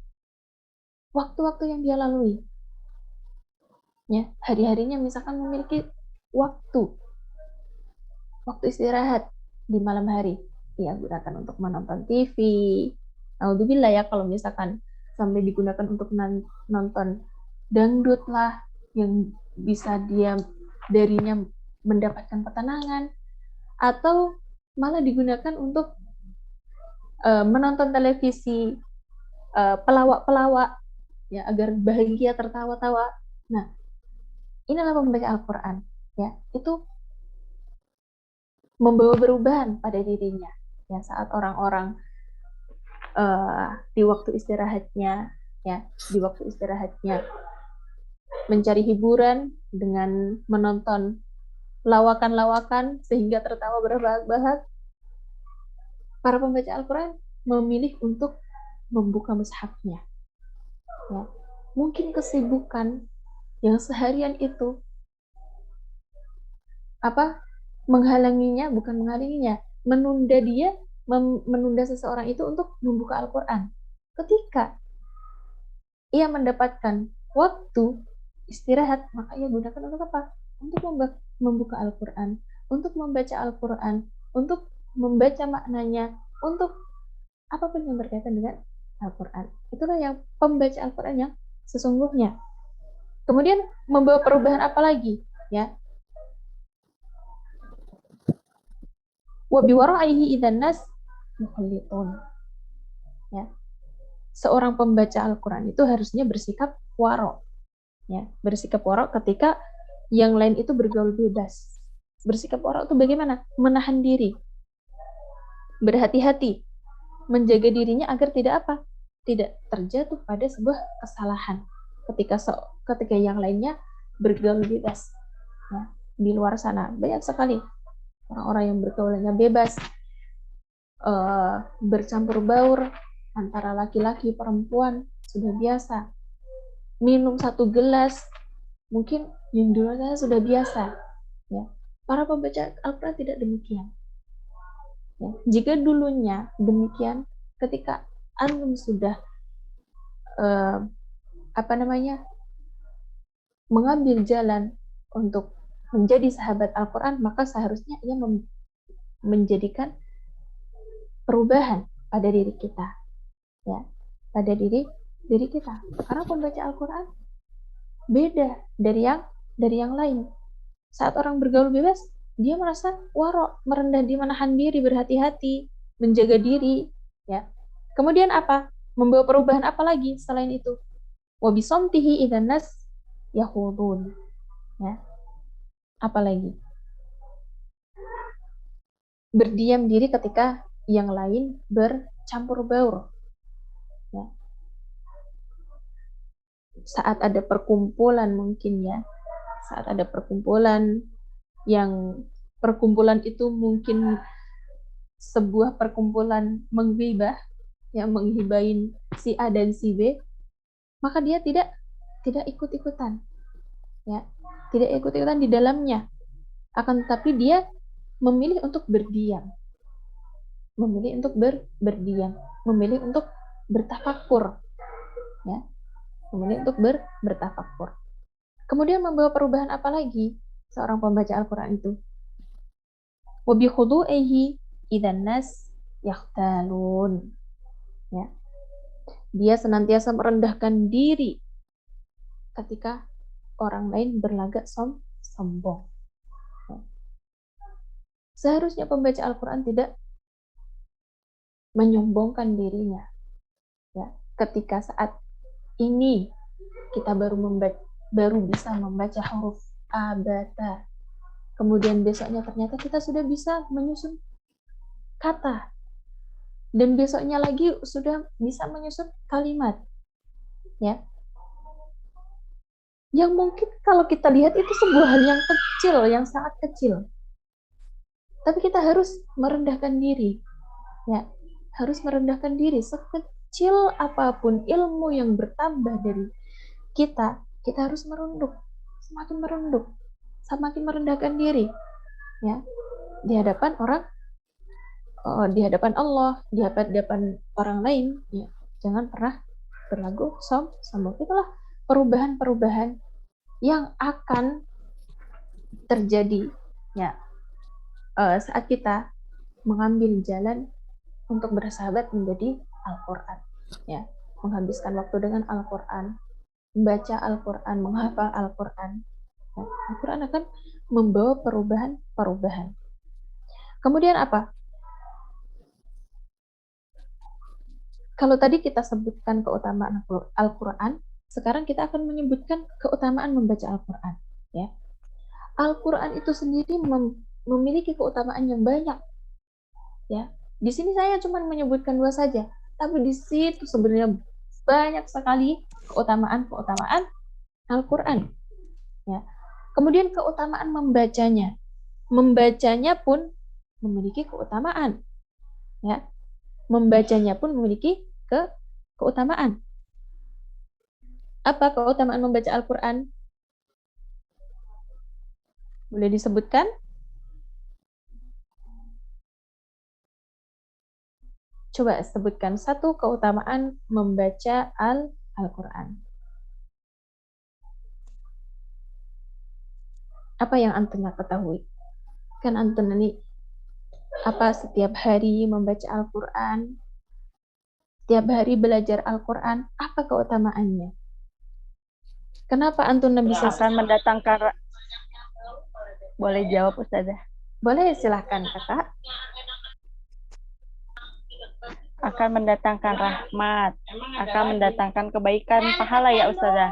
waktu-waktu yang dia lalui. Ya, hari-harinya misalkan memiliki waktu istirahat di malam hari, ya gunakan untuk menonton TV. Alhamdulillah ya kalau misalkan sampai digunakan untuk nonton dangdut lah, yang bisa dia darinya mendapatkan ketenangan, atau malah digunakan untuk menonton televisi pelawak-pelawak, ya, agar bahagia tertawa-tawa. Nah, inilah membaca Al-Quran, ya, itu membawa perubahan pada dirinya, ya, saat orang-orang di waktu istirahatnya mencari hiburan dengan menonton lawakan-lawakan sehingga tertawa berbahak-bahak. Para pembaca Al-Quran memilih untuk membuka mushafnya. Ya. Mungkin kesibukan yang seharian itu menunda seseorang itu untuk membuka Al-Quran. Ketika ia mendapatkan waktu istirahat, maka ia gunakan untuk apa? Untuk membuka Al-Quran, untuk membaca Al-Quran, untuk membaca maknanya, untuk apapun yang berkaitan dengan Al-Quran. Itulah yang pembaca Al-Quran yang sesungguhnya. Kemudian membawa perubahan apa lagi? Ya. Wa biwaraihi idzan nas mukhallitun. Ya. Seorang pembaca Al-Quran itu harusnya bersikap waro. Ya, bersikap waro ketika yang lain itu bergaul bebas. Bersikap waro itu bagaimana? Menahan diri. Berhati-hati. Menjaga dirinya agar tidak terjatuh pada sebuah kesalahan ketika yang lainnya bergaul bebas. Ya, di luar sana banyak sekali orang-orang yang bergaulnya bebas, bercampur baur antara laki-laki perempuan sudah biasa. Minum 1 gelas mungkin yang dulu saya sudah biasa. Ya, para pembaca Al-Quran tidak demikian. Ya, jika dulunya demikian, ketika antum sudah mengambil jalan untuk menjadi sahabat Al-Quran, maka seharusnya ia menjadikan perubahan pada diri kita, ya, pada diri kita. Karena pembaca Al-Quran beda dari yang lain. Saat orang bergaul bebas, dia merasa warok, merendah diri, menahan diri, berhati-hati, menjaga diri, ya. Kemudian apa? Membawa perubahan apa lagi selain itu? Wa bisomtihi idzan nas yahudun, ya. Apalagi berdiam diri ketika yang lain bercampur baur, ya. Saat ada perkumpulan mungkin, ya, saat ada perkumpulan yang perkumpulan itu mungkin sebuah perkumpulan menggibah, yang menghibain si A dan si B, maka dia tidak ikut-ikutan, ya, tidak ikut-ikutan di dalamnya, akan tetapi dia memilih untuk berdiam, memilih untuk berdiam, memilih untuk bertafakur, ya, memilih untuk bertafakur. Kemudian membawa perubahan apa lagi seorang pembaca Al-Quran itu? Wa bi khudu'ihi idzan nas yakhtalun, ya. Dia senantiasa merendahkan diri ketika orang lain berlagak sombong. Seharusnya pembaca Al-Quran tidak menyombongkan dirinya, ya. Ketika saat ini kita baru bisa membaca huruf A, ba, ta, kemudian besoknya ternyata kita sudah bisa menyusun kata, dan besoknya lagi sudah bisa menyusun kalimat, ya, yang mungkin kalau kita lihat itu sebuah hal yang kecil, yang sangat kecil, tapi kita harus merendahkan diri, ya, harus merendahkan diri. Sekecil apapun ilmu yang bertambah dari kita harus merunduk, semakin merunduk, semakin merendahkan diri, ya, di hadapan orang, di hadapan Allah, di hadapan orang lain, ya. Jangan pernah berlagu sombong. Itulah perubahan-perubahan yang akan terjadi, ya, saat kita mengambil jalan untuk bersahabat menjadi Al-Quran, ya, menghabiskan waktu dengan Al-Quran, membaca Al-Quran, menghafal Al-Quran, ya. Al-Quran akan membawa perubahan. Kemudian apa? Kalau tadi kita sebutkan keutamaan Al-Quran, sekarang kita akan menyebutkan keutamaan membaca Al-Quran, ya. Al-Quran itu sendiri memiliki keutamaan yang banyak, ya. Di sini saya cuma menyebutkan 2 saja, tapi di situ sebenarnya banyak sekali keutamaan Al-Quran, ya. Kemudian keutamaan membacanya pun memiliki keutamaan, ya. Membacanya pun memiliki keutamaan. Apa keutamaan membaca Al-Quran? Boleh disebutkan? Coba sebutkan satu keutamaan membaca Al-Quran. Apa yang antum ketahui? Kan antum ini setiap hari membaca Al-Quran, setiap hari belajar Al-Quran, apa keutamaannya? Kenapa antum bisa akan mendatangkan boleh jawab Ustazah? Boleh, silahkan Kakak. Akan mendatangkan rahmat, akan mendatangkan kebaikan, pahala, ya Ustazah.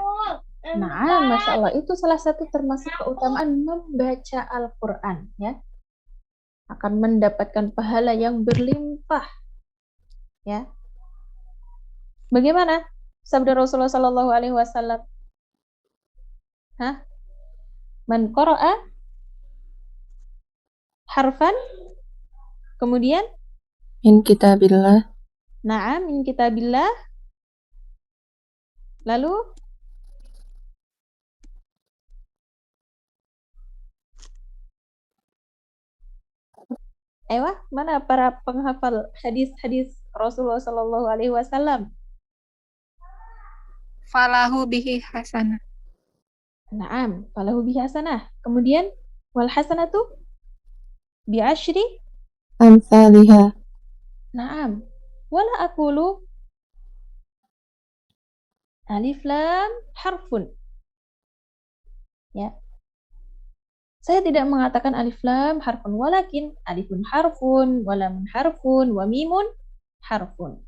Nah, Masya Allah, itu salah satu termasuk keutamaan membaca Al-Quran, ya. Akan mendapatkan pahala yang berlimpah, ya. Bagaimana sabda Rasulullah Shallallahu Alaihi Wasallam? Man qara'a harfan, kemudian min kitabillah. Na'am, min kitabillah. Lalu mana para penghafal hadis-hadis Rasulullah Shallallahu Alaihi Wasallam? Falahu bihi hasanah. Naam, falahu bihi hasanah. Kemudian Wal hasanatu bi'ashri أمثالها na'am. Wala aqulu alif lam harfun. Ya. Saya tidak mengatakan alif lam harfun, walakin alifun harfun, walamun harfun, wa mimun harfun.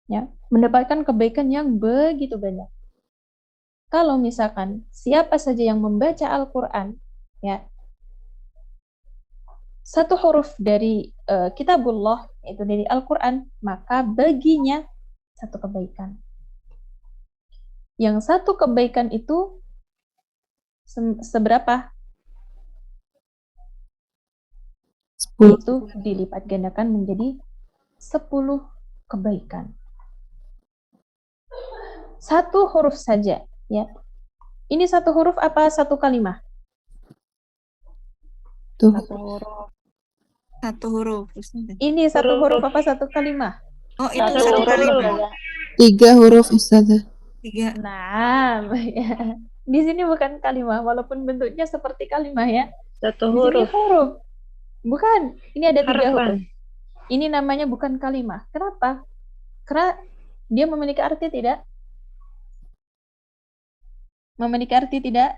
Ya, mendapatkan kebaikan yang begitu banyak. Kalau misalkan siapa saja yang membaca Al-Qur'an, ya, satu huruf dari kitabullah, yaitu dari Al-Qur'an, maka baginya satu kebaikan. Yang satu kebaikan itu seberapa? 10 Itu dilipat gandakan menjadi 10 kebaikan. Satu huruf saja, ya. Ini satu huruf apa satu kalimat? tuh Satu huruf. Satu huruf. Ustazah. Ini satu huruf apa satu kalimat? Oh, itu Satu satu huruf, kalimat. Ustazah. 3 huruf Ustazah. 3. Nah, ya. Di sini bukan kalimat, walaupun bentuknya seperti kalimat ya. Satu Di sini huruf. huruf. Bukan, ini ada 3 huruf. Harfan. Ini namanya bukan kalimat. Kenapa? Karena dia memiliki arti tidak? Memiliki arti tidak?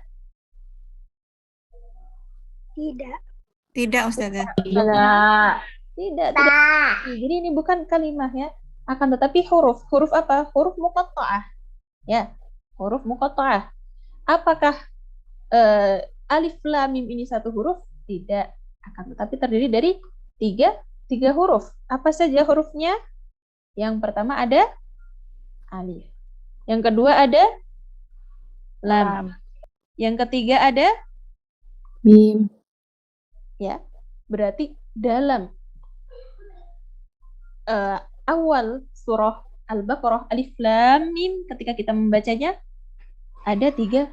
Tidak, Ustazah. Tidak. Jadi ini bukan kalimat ya. Akan tetapi huruf. Huruf apa? Huruf muqatta'ah. Ya, huruf muqatta'ah. Apakah alif lam mim ini satu huruf? Tidak. Akan tetapi terdiri dari tiga huruf. Apa saja hurufnya? Yang pertama ada alif. Yang kedua ada lam. Yang ketiga ada Mim. ya. Berarti dalam awal surah Al-Baqarah alif lam mim ketika kita membacanya ada tiga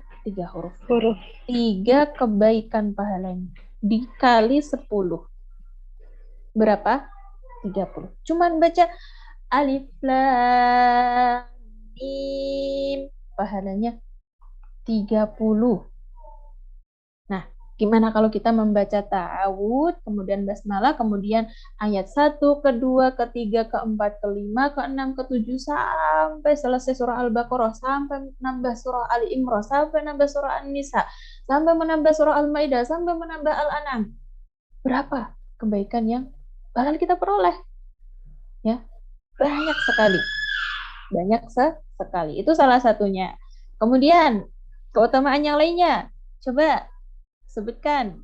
huruf. 3 kebaikan pahalanya dikali 10. Berapa? 30. Cuman baca alif lam mim pahalanya 30. Nah, gimana kalau kita membaca ta'awud, kemudian basmalah, kemudian ayat 1, ke-2, ke-3, ke-4, ke-5, ke-6, ke-7 sampai selesai surah Al-Baqarah, sampai menambah surah Ali Imran, sampai menambah surah An-Nisa, sampai menambah surah Al-Maidah, sampai menambah Al-An'am. Berapa kebaikan yang bakal kita peroleh? Ya, banyak sekali. Banyak sekali. Itu salah satunya. Kemudian keutamaan yang lainnya. Coba sebutkan.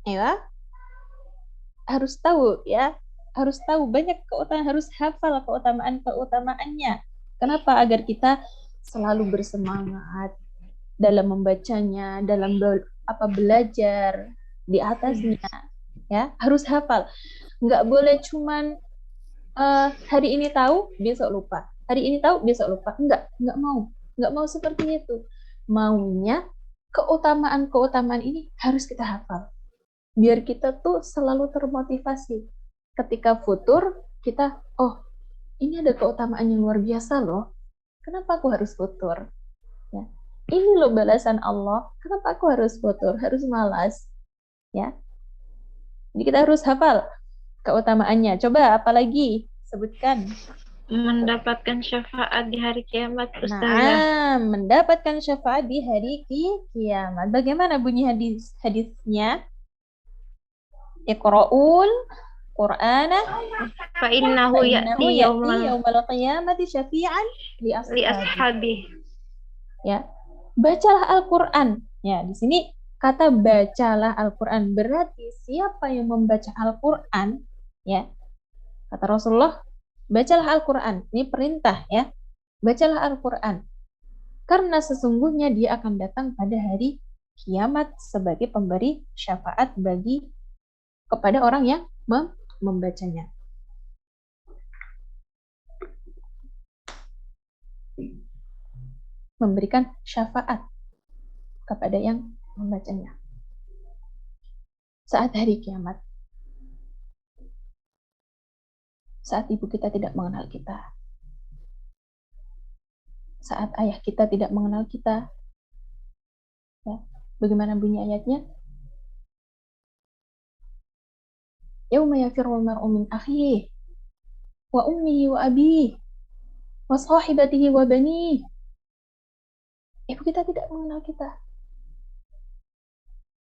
Ya, harus tahu ya. Harus tahu banyak keutamaan, harus hafal keutamaannya. Kenapa? Agar kita selalu bersemangat dalam membacanya, dalam belajar di atasnya. Ya, harus hafal. Nggak boleh cuman hari ini tahu, besok lupa. Hari ini tahu, besok lupa. Enggak mau. Enggak mau seperti itu. Maunya keutamaan ini harus kita hafal. Biar kita tuh selalu termotivasi. Ketika futur, kita, oh, ini ada keutamaan yang luar biasa loh. Kenapa aku harus futur? Ya. Ini loh balasan Allah. Kenapa aku harus futur? Harus malas. Ya. Jadi kita harus hafal keutamaannya. Coba apalagi sebutkan. Mendapatkan syafaat di hari kiamat, Ustazah. Nah, mendapatkan syafaat di hari kiamat. Bagaimana bunyi hadisnya? Iqra'ul Qur'ana Fa innahu ya'ti yaumal qiyamati syafi'an li ashabi. Ya. Bacalah Al-Qur'an. Ya, di sini kata bacalah Al-Qur'an berarti siapa yang membaca Al-Qur'an, ya. Kata Rasulullah, bacalah Al-Qur'an. Ini perintah ya. Bacalah Al-Qur'an. Karena sesungguhnya dia akan datang pada hari kiamat sebagai pemberi syafaat kepada orang yang membacanya. Memberikan syafaat kepada yang membacanya. Saat hari kiamat. Saat ibu kita tidak mengenal kita. saat ayah kita tidak mengenal kita. Ya, bagaimana bunyi ayatnya? Yauma yafirrul mar'u min akhihi wa ummihi wa abihi wa sahibatihi wa banihi. Ibu kita tidak mengenal kita.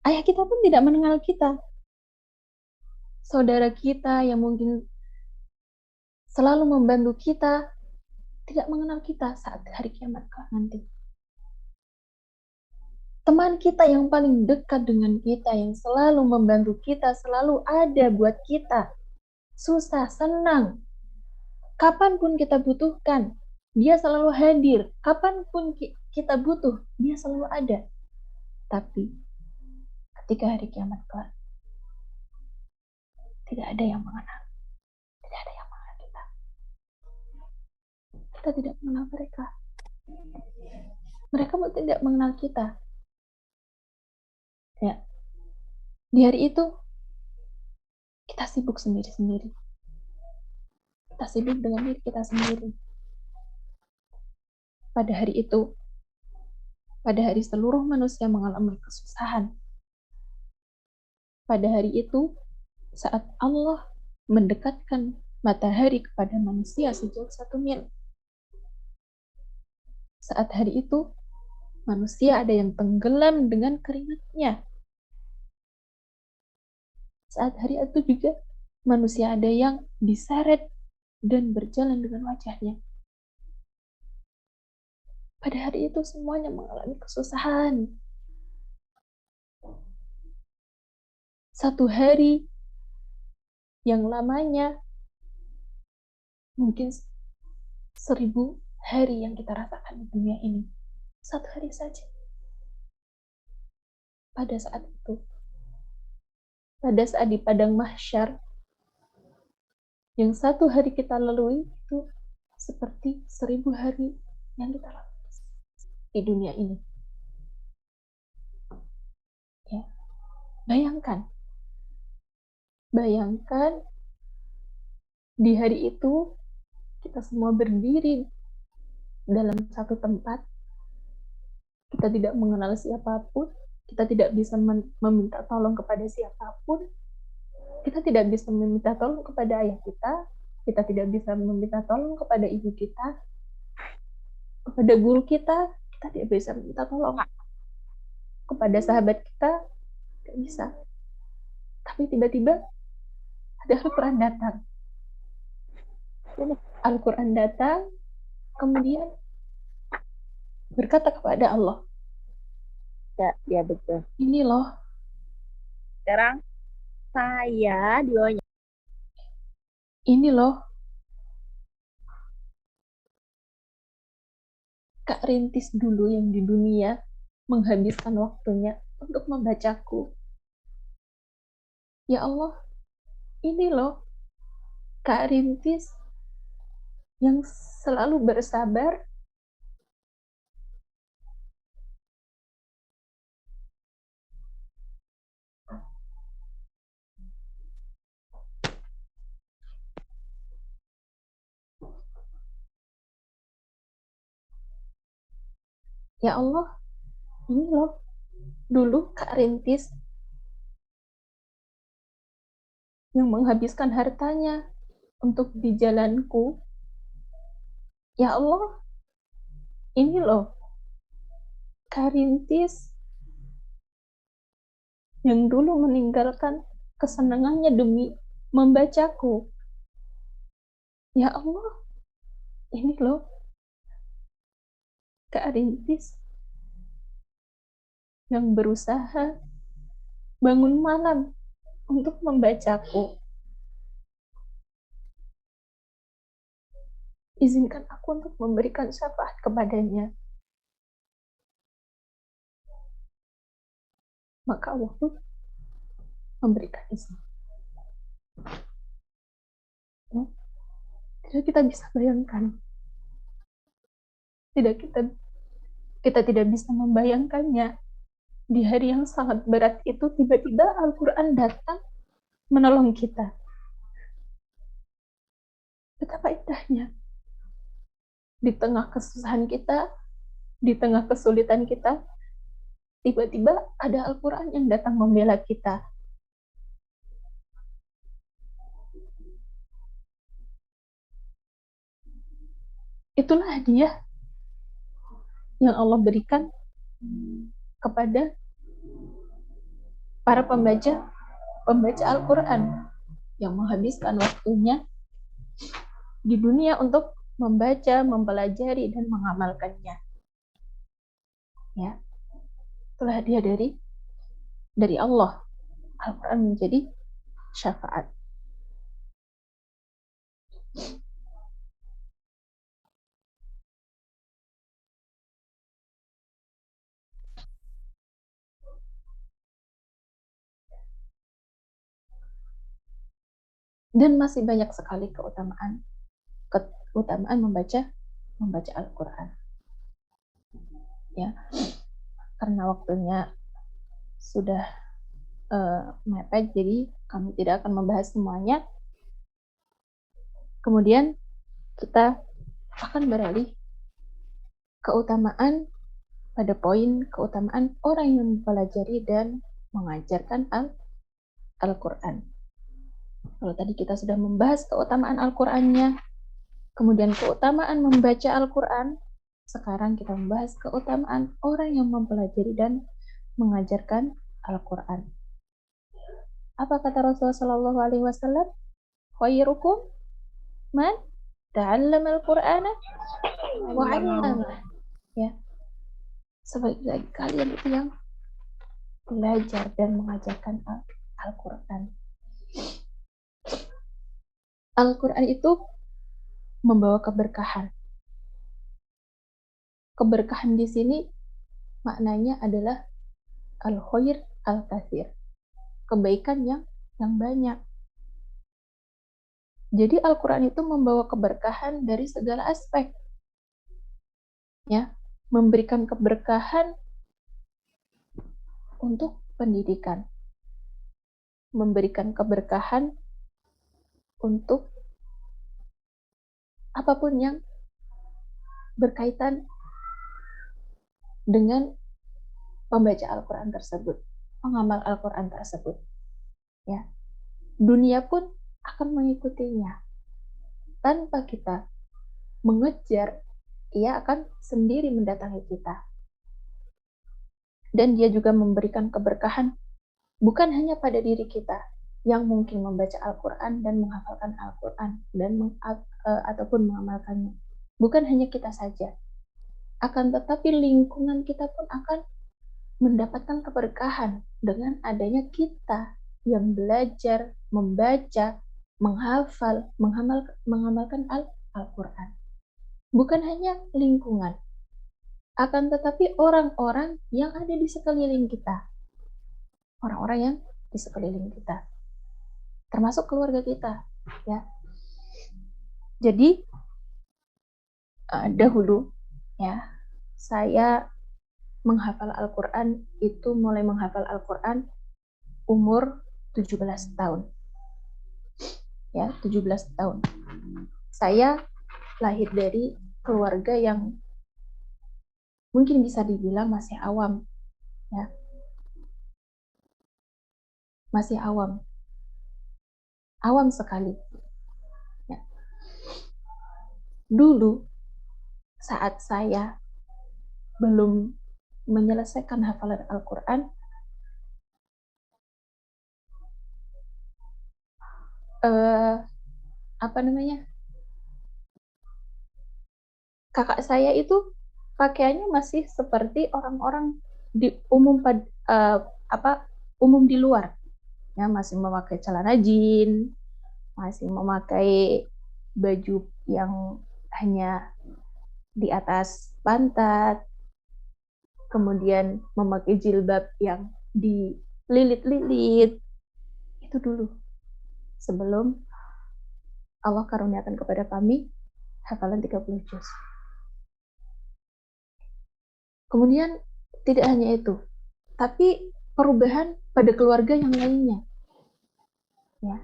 Ayah kita pun tidak mengenal kita. Saudara kita yang mungkin selalu membantu kita tidak mengenal kita saat hari kiamat nanti. Teman kita yang paling dekat dengan kita, yang selalu membantu kita, selalu ada buat kita, susah, senang, kapanpun kita butuhkan, dia selalu hadir. Kapanpun kita butuh, dia selalu ada. Tapi ketika hari kiamat kelak, tidak ada yang mengenal. Tidak ada yang mengenal kita. Kita tidak mengenal mereka. Mereka pun tidak mengenal kita. Ya. Di hari itu, kita sibuk sendiri-sendiri. Kita sibuk dengan diri kita sendiri. Pada hari itu, pada hari seluruh manusia mengalami kesusahan. Pada hari itu, saat Allah mendekatkan matahari kepada manusia sejauh 1 mil. Saat hari itu, manusia ada yang tenggelam dengan keringatnya. Saat hari itu juga, manusia ada yang diseret dan berjalan dengan wajahnya. Pada hari itu semuanya mengalami kesusahan. 1 hari yang lamanya mungkin 1000 hari yang kita rasakan di dunia ini. 1 hari saja. Pada saat itu, pada saat di padang mahsyar, yang 1 hari kita lalui itu seperti 1000 hari yang kita lalui di dunia ini. Ya. Bayangkan di hari itu kita semua berdiri dalam satu tempat, kita tidak mengenal siapapun, kita tidak bisa meminta tolong kepada siapapun, kita tidak bisa meminta tolong kepada ayah kita tidak bisa meminta tolong kepada ibu kita, kepada guru kita tidak bisa meminta tolong, kepada sahabat kita tidak bisa. Tapi tiba-tiba ada Al-Quran datang. Al-Quran datang, kemudian berkata kepada Allah, Ya betul. ini loh, Sekarang saya dulunya. ini loh Kak Rintis dulu yang di dunia menghabiskan waktunya untuk membacaku. Ya Allah, ini loh Kak Rintis yang selalu bersabar ya Allah, ini loh dulu Kak Rintis yang menghabiskan hartanya untuk di jalanku. Ya Allah, ini loh Kak Rintis yang dulu meninggalkan kesenangannya demi membacaku. Ya Allah, ini loh Kak Rintis yang berusaha bangun malam untuk membacaku. Izinkan aku untuk memberikan syafaat kepadanya. Maka Allah pun memberikan izin. Ya. Tidak kita bisa bayangkan. Kita tidak bisa membayangkannya. Di hari yang sangat berat itu, tiba-tiba Al-Quran datang menolong kita. Betapa indahnya. di tengah kesusahan kita, di tengah kesulitan kita, tiba-tiba ada Al-Quran yang datang membela kita. Itulah hadiah yang Allah berikan kepada para pembaca Al-Quran yang menghabiskan waktunya di dunia untuk membaca, mempelajari, dan mengamalkannya. Ya, itulah hadiah dari Allah. Al-Quran menjadi syafaat. Dan masih banyak sekali keutamaan membaca Al-Quran. Ya, karena waktunya sudah mepet, jadi kami tidak akan membahas semuanya. Kemudian kita akan beralih keutamaan pada poin keutamaan orang yang mempelajari dan mengajarkan Al-Quran. Kalau tadi kita sudah membahas keutamaan Al-Qurannya, kemudian keutamaan membaca Al-Quran, sekarang kita membahas keutamaan orang yang mempelajari dan mengajarkan Al-Quran. Apa kata Rasulullah SAW? Khairukum man ta'allama Al-Qur'ana wa 'allama. Ya. Sebaik-baik kalian itu yang belajar dan mengajarkan Al-Quran. Al-Quran itu membawa keberkahan. Keberkahan di sini maknanya adalah al-khair al-katsir. Kebaikan yang banyak. Jadi Al-Quran itu membawa keberkahan dari segala aspek. Ya, memberikan keberkahan untuk pendidikan. Memberikan keberkahan untuk apapun yang berkaitan dengan pembaca Al-Quran tersebut, pengamal Al-Quran tersebut. Ya. Dunia pun akan mengikutinya. Tanpa kita mengejar, ia akan sendiri mendatangi kita. Dan dia juga memberikan keberkahan bukan hanya pada diri kita yang mungkin membaca Al-Quran dan menghafalkan Al-Quran dan ataupun mengamalkannya. Bukan hanya kita saja. Akan tetapi lingkungan kita pun akan mendapatkan keberkahan dengan adanya kita yang belajar, membaca, menghafal, mengamalkan Al-Quran. Bukan hanya lingkungan, akan tetapi orang-orang yang ada di sekeliling kita. Orang-orang yang di sekeliling kita. Termasuk keluarga kita. Ya. Jadi, dahulu, ya, saya menghafal Al-Quran itu mulai menghafal Al-Quran umur 17 tahun. Ya, 17 tahun. Saya lahir dari keluarga yang mungkin bisa dibilang masih awam. Ya. Masih awam. Awam sekali. Ya. Dulu, saat saya belum menyelesaikan hafalan Al-Quran, kakak saya itu pakaiannya masih seperti orang-orang di umum umum di luar, ya, masih memakai celana jeans, masih memakai baju yang hanya di atas pantat, kemudian memakai jilbab yang dililit-lilit. Itu dulu, sebelum Allah karuniakan kepada kami hafalan 30 juz. Kemudian tidak hanya itu, tapi perubahan pada keluarga yang lainnya. Ya.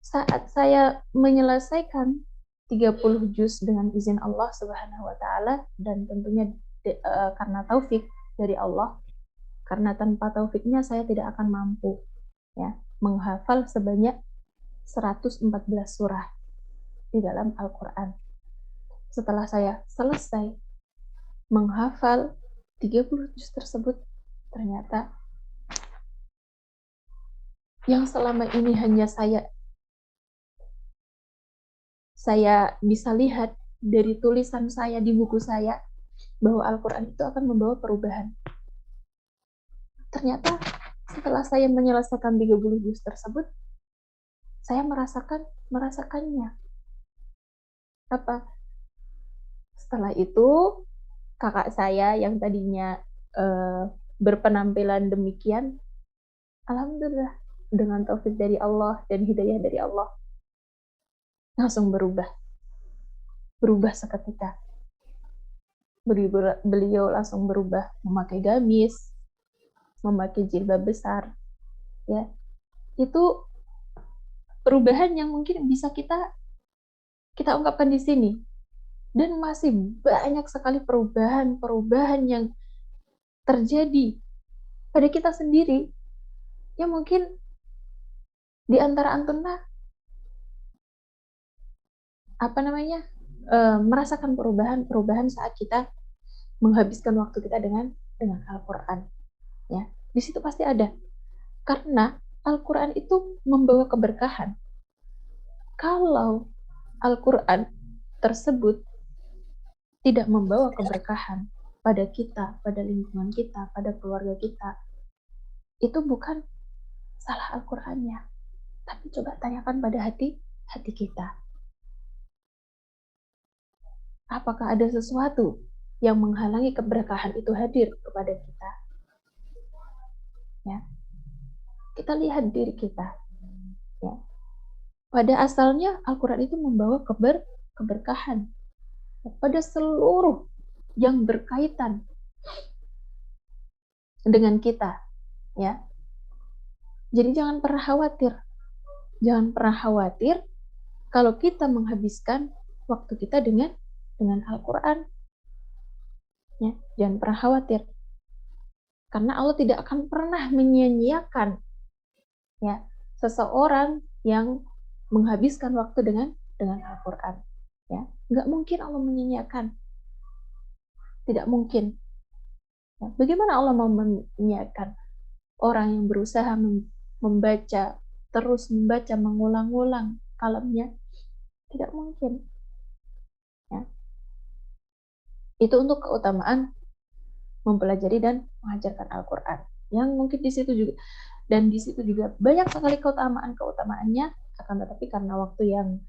Saat saya menyelesaikan 30 juz dengan izin Allah Subhanahu wa taala, dan tentunya karena taufik dari Allah, karena tanpa taufiknya saya tidak akan mampu ya menghafal sebanyak 114 surah di dalam Al-Qur'an. Setelah saya selesai menghafal 30 juz tersebut, ternyata yang selama ini hanya saya bisa lihat dari tulisan saya di buku saya bahwa Al-Quran itu akan membawa perubahan. Ternyata setelah saya menyelesaikan 30 juz tersebut, saya merasakannya. Apa? Setelah itu, kakak saya yang tadinya berpenampilan demikian, alhamdulillah dengan taufik dari Allah dan hidayah dari Allah, langsung berubah seketika. Beliau langsung berubah, memakai gamis, memakai jilbab besar, ya. Itu perubahan yang mungkin bisa kita ungkapkan di sini. Dan masih banyak sekali perubahan yang terjadi pada kita sendiri, yang mungkin di antara antuna merasakan perubahan saat kita menghabiskan waktu kita dengan Al-Quran. Ya, di situ pasti ada. Karena Al-Quran itu membawa keberkahan. Kalau Al-Quran tersebut tidak membawa keberkahan pada kita, pada lingkungan kita, pada keluarga kita, itu bukan salah Al-Qurannya. Tapi coba tanyakan pada hati kita. Apakah ada sesuatu yang menghalangi keberkahan itu hadir kepada kita? Ya. Kita lihat diri kita. Ya. Pada asalnya Al-Quran itu membawa keberkahan pada seluruh yang berkaitan dengan kita, ya. Jadi jangan pernah khawatir kalau kita menghabiskan waktu kita dengan Al-Quran. Ya, jangan pernah khawatir. Karena Allah tidak akan pernah menyia-nyiakan ya seseorang yang menghabiskan waktu dengan Al-Quran. Ya, nggak mungkin Allah menyia-nyiakan. Tidak mungkin. Ya, bagaimana Allah mau menyia-nyiakan orang yang berusaha membaca, terus membaca, mengulang-ulang kalamnya? Tidak mungkin. Ya. Itu untuk keutamaan mempelajari dan mengajarkan Al-Quran. Yang mungkin di situ juga banyak sekali keutamaannya, akan tetapi karena waktu yang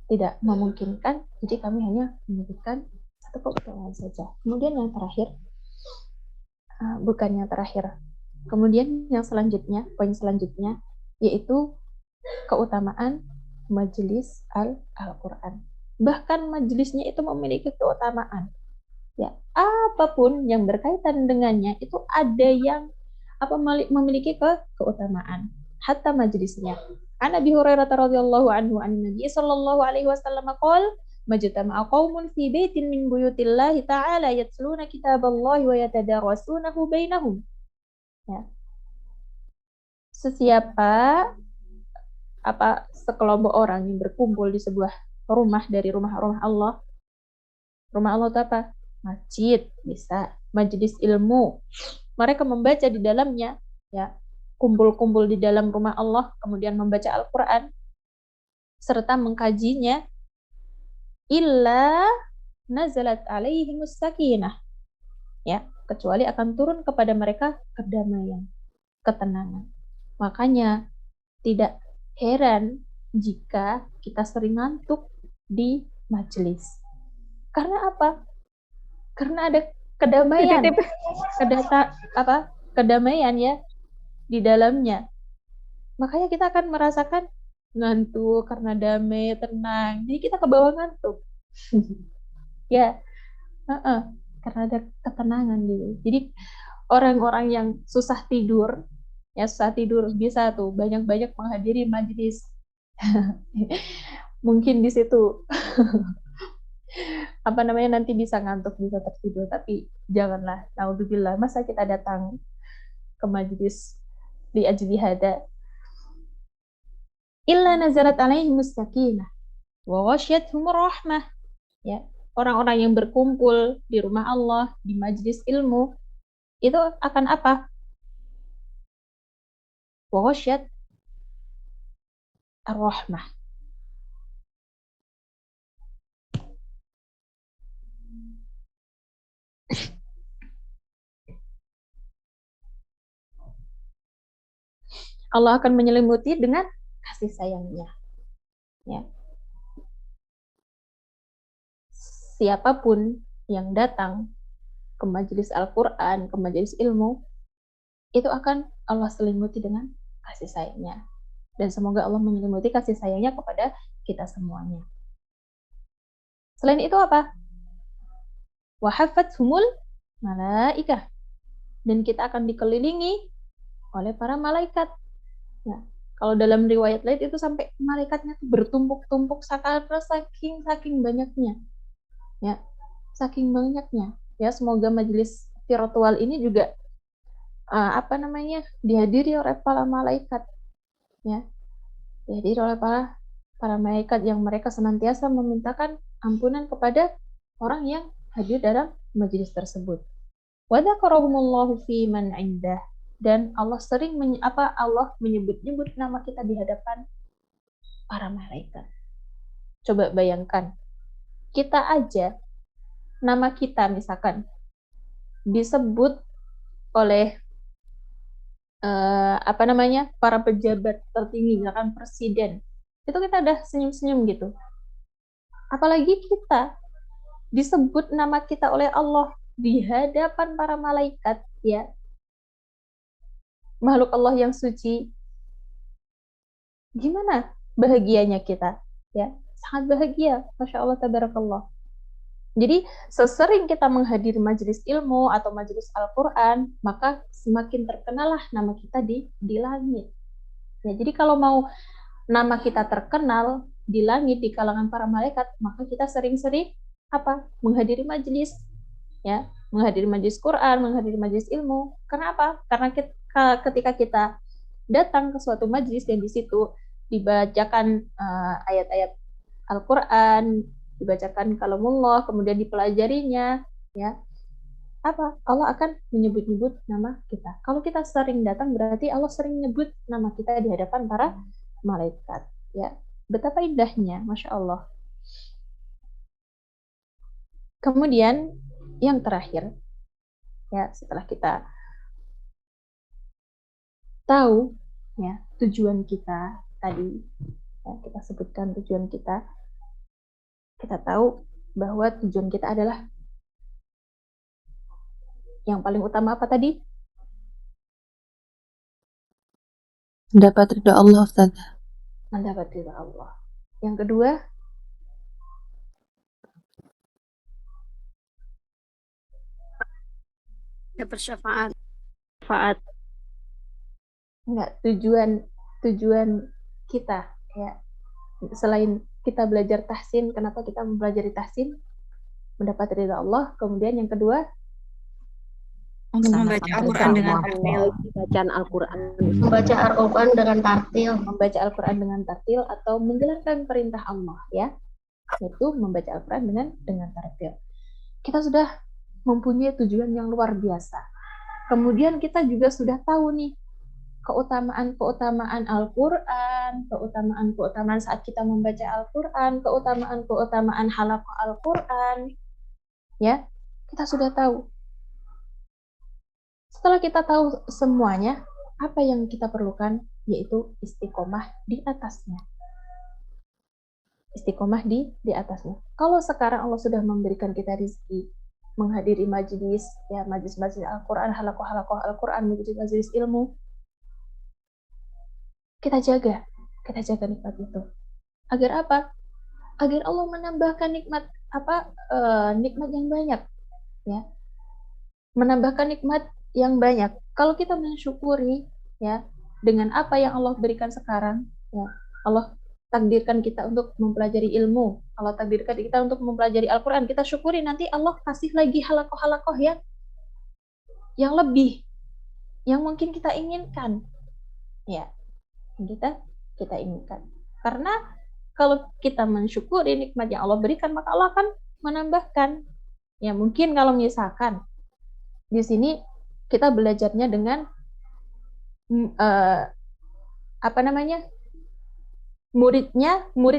tidak memungkinkan, jadi kami hanya menyebutkan satu keutamaan saja. Kemudian yang terakhir, kemudian yang selanjutnya, poin selanjutnya, yaitu keutamaan majelis Al-Quran. Bahkan majelisnya itu memiliki keutamaan. Ya, apapun yang berkaitan dengannya itu ada yang memiliki keutamaan. Hatta majelisnya. An Abi Hurairah radhiyallahu anhu an Nabi sallallahu alaihi wasallam qala majtama'a qaumun fi baitin min buyutillahi ta'ala yatluna kitaballahi wa yatadarasunahu bainahum. Ya. Sekelompok orang yang berkumpul di sebuah rumah dari rumah-rumah Allah. Rumah Allah itu apa? Masjid, bisa majelis ilmu. Mereka membaca di dalamnya, ya, kumpul-kumpul di dalam rumah Allah, kemudian membaca Al-Quran serta mengkajinya. Illa nazalat alaihimus sakinah, ya, kecuali akan turun kepada mereka kedamaian, ketenangan. Makanya tidak heran jika kita sering ngantuk di majelis. Karena apa? Karena ada kedamaian, kedamaian ya di dalamnya. Makanya kita akan merasakan ngantuk karena damai, tenang. Jadi kita ke bawah ngantuk. Ya, karena ada ketenangan gitu. Jadi orang-orang yang susah tidur bisa tuh banyak-banyak menghadiri majelis mungkin di situ apa namanya nanti bisa ngantuk, bisa tertidur, tapi janganlah, naudzubillah, masa kita datang ke majlis di ajli hada illa nazarat alaihim sakinah wa ghasyiyatuhumur rahmah, ya. Orang-orang yang berkumpul di rumah Allah, di majlis ilmu, itu akan apa? Wa ghasyiyat ar-rahmah. Allah akan menyelimuti dengan kasih sayangnya, ya. Siapapun yang datang ke majelis Al-Quran, ke majelis ilmu, itu akan Allah selimuti dengan kasih sayangnya. Dan semoga Allah menyelimuti kasih sayangnya kepada kita semuanya. Selain itu apa? Wa haffathumul malaikah. Dan kita akan dikelilingi oleh para malaikat. Ya. Kalau dalam riwayat lain itu sampai malaikatnya tuh bertumpuk-tumpuk saking banyaknya. Ya, saking banyaknya. Ya, semoga majelis virtual ini juga dihadiri oleh para malaikat. Ya. Dihadiri oleh para malaikat yang mereka senantiasa memintakan ampunan kepada orang yang hadir dalam majelis tersebut. Wa dzakarahumullahu fi man 'indah. Dan Allah sering Allah menyebut-nyebut nama kita di hadapan para malaikat. Coba bayangkan, kita aja nama kita misalkan disebut oleh para pejabat tertinggi, misalkan presiden, itu kita udah senyum-senyum gitu. Apalagi kita disebut nama kita oleh Allah di hadapan para malaikat, ya, makhluk Allah yang suci. Gimana bahagianya kita, ya, sangat bahagia, masya Allah, tabarakallah. Jadi sesering kita menghadiri majelis ilmu atau majelis Al-Quran, maka semakin terkenallah nama kita di langit. Ya, jadi kalau mau nama kita terkenal di langit di kalangan para malaikat, maka kita sering-sering menghadiri majelis, ya, menghadiri majelis Quran, menghadiri majelis ilmu. Karena apa? Karena ketika kita datang ke suatu majelis dan di situ dibacakan ayat-ayat Al-Quran, dibacakan kalamullah, kemudian dipelajarinya, ya, Allah akan menyebut-nyebut nama kita. Kalau kita sering datang, berarti Allah sering menyebut nama kita di hadapan para malaikat, ya. Betapa indahnya, masya Allah. Kemudian yang terakhir, ya, setelah kita tahu, ya, tujuan kita tadi, ya, kita sebutkan tujuan kita tahu bahwa tujuan kita adalah yang paling utama apa tadi? Mendapat ridha Allah, Ustaz. Mendapat ridha Allah. Yang kedua, dapat syafaat. Enggak, tujuan kita, ya, selain kita belajar tahsin, kenapa kita mempelajari tahsin? Mendapat ridha Allah. Kemudian yang kedua, untuk membaca Al-Quran dengan tartil. Bacaan Al-Quran. Membaca Al-Quran dengan tartil. Membaca Al-Quran dengan tartil atau menjalankan perintah Allah, ya. Yaitu membaca Al-Quran dengan tartil. Kita sudah mempunyai tujuan yang luar biasa. Kemudian kita juga sudah tahu nih keutamaan Al-Quran, keutamaan saat kita membaca Al-Quran, keutamaan halaqah Al-Quran, ya, kita sudah tahu. Setelah kita tahu semuanya, apa yang kita perlukan? Yaitu istiqomah di atasnya. Istiqomah di atasnya. Kalau sekarang Allah sudah memberikan kita rezeki, menghadiri majelis, ya, majelis Al-Quran, halaqah Al-Quran, majelis ilmu, kita jaga nikmat itu. Agar apa? Agar Allah menambahkan nikmat yang banyak, ya. Menambahkan nikmat yang banyak. Kalau kita mensyukuri, ya, dengan apa yang Allah berikan sekarang, ya, Allah takdirkan kita untuk mempelajari ilmu, Allah takdirkan kita untuk mempelajari Al-Quran, kita syukuri, nanti Allah kasih lagi halakoh-halakoh yang lebih, yang mungkin kita inginkan, ya, kita inginkan. Karena kalau kita mensyukuri nikmat yang Allah berikan, maka Allah akan menambahkan. Ya, mungkin kalau misalkan di sini kita belajarnya dengan murid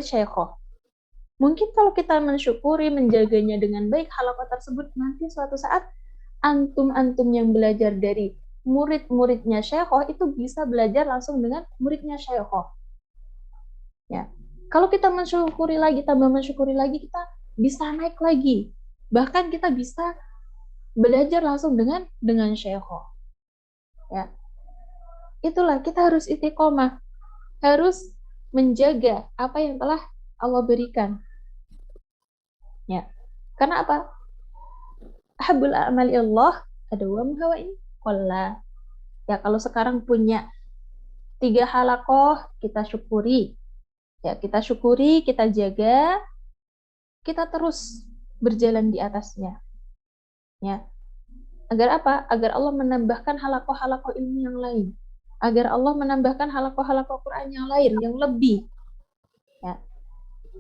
syekhah. Mungkin kalau kita mensyukuri, menjaganya dengan baik halakoh tersebut, nanti suatu saat antum yang belajar dari murid-muridnya syekhah itu bisa belajar langsung dengan muridnya syekhah. Ya. Kalau kita mensyukuri lagi, tambah mensyukuri lagi, kita bisa naik lagi. Bahkan kita bisa belajar langsung dengan syekhah. Ya. Itulah, kita harus istiqomah, harus menjaga apa yang telah Allah berikan. Ya. Karena apa? Ahabbul a'mali Allah adawamuha wa in qalla. Ya, kalau sekarang punya 3 halakoh, kita syukuri. Ya, kita syukuri, kita jaga, kita terus berjalan di atasnya. Ya. Agar apa? Agar Allah menambahkan halakoh-halakoh ilmu yang lain. Agar Allah menambahkan halakoh-halakoh Quran yang lain, yang lebih. Ya.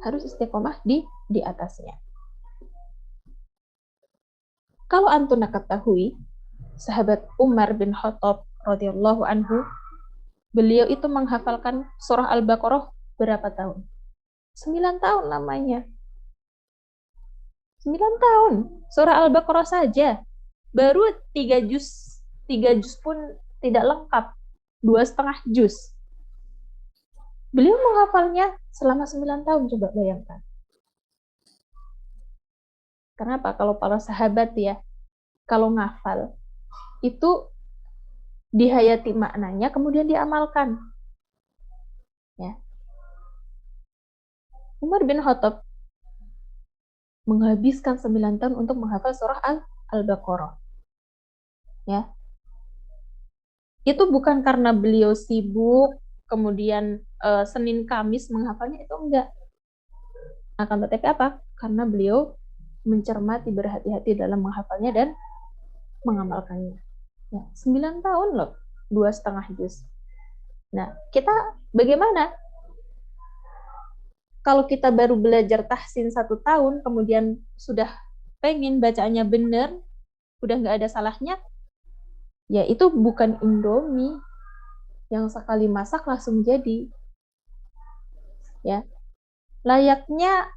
Harus istiqomah di atasnya. Kalau antum ketahui, sahabat Umar bin Khattab radhiyallahu anhu, beliau itu menghafalkan surah Al-Baqarah berapa tahun? 9 tahun lamanya. 9 tahun. Surah Al-Baqarah saja. Baru 3 juz. 3 juz pun tidak lengkap. 2,5 juz. Beliau menghafalnya selama 9 tahun, coba bayangkan. Kenapa? Kalau para sahabat ya, kalau ngafal, itu dihayati maknanya, kemudian diamalkan. Ya. Umar bin Khattab menghabiskan 9 tahun untuk menghafal surah Al-Baqarah. Ya. Itu bukan karena beliau sibuk, kemudian Senin Kamis menghafalnya, itu enggak. Akan tetapi apa? Karena beliau mencermati, berhati-hati dalam menghafalnya dan mengamalkannya. Ya, 9 tahun loh, 2,5 juz. Nah, kita bagaimana? Kalau kita baru belajar tahsin 1 tahun, kemudian sudah pengen bacaannya benar, udah nggak ada salahnya, ya itu bukan Indomie yang sekali masak langsung jadi. Ya, layaknya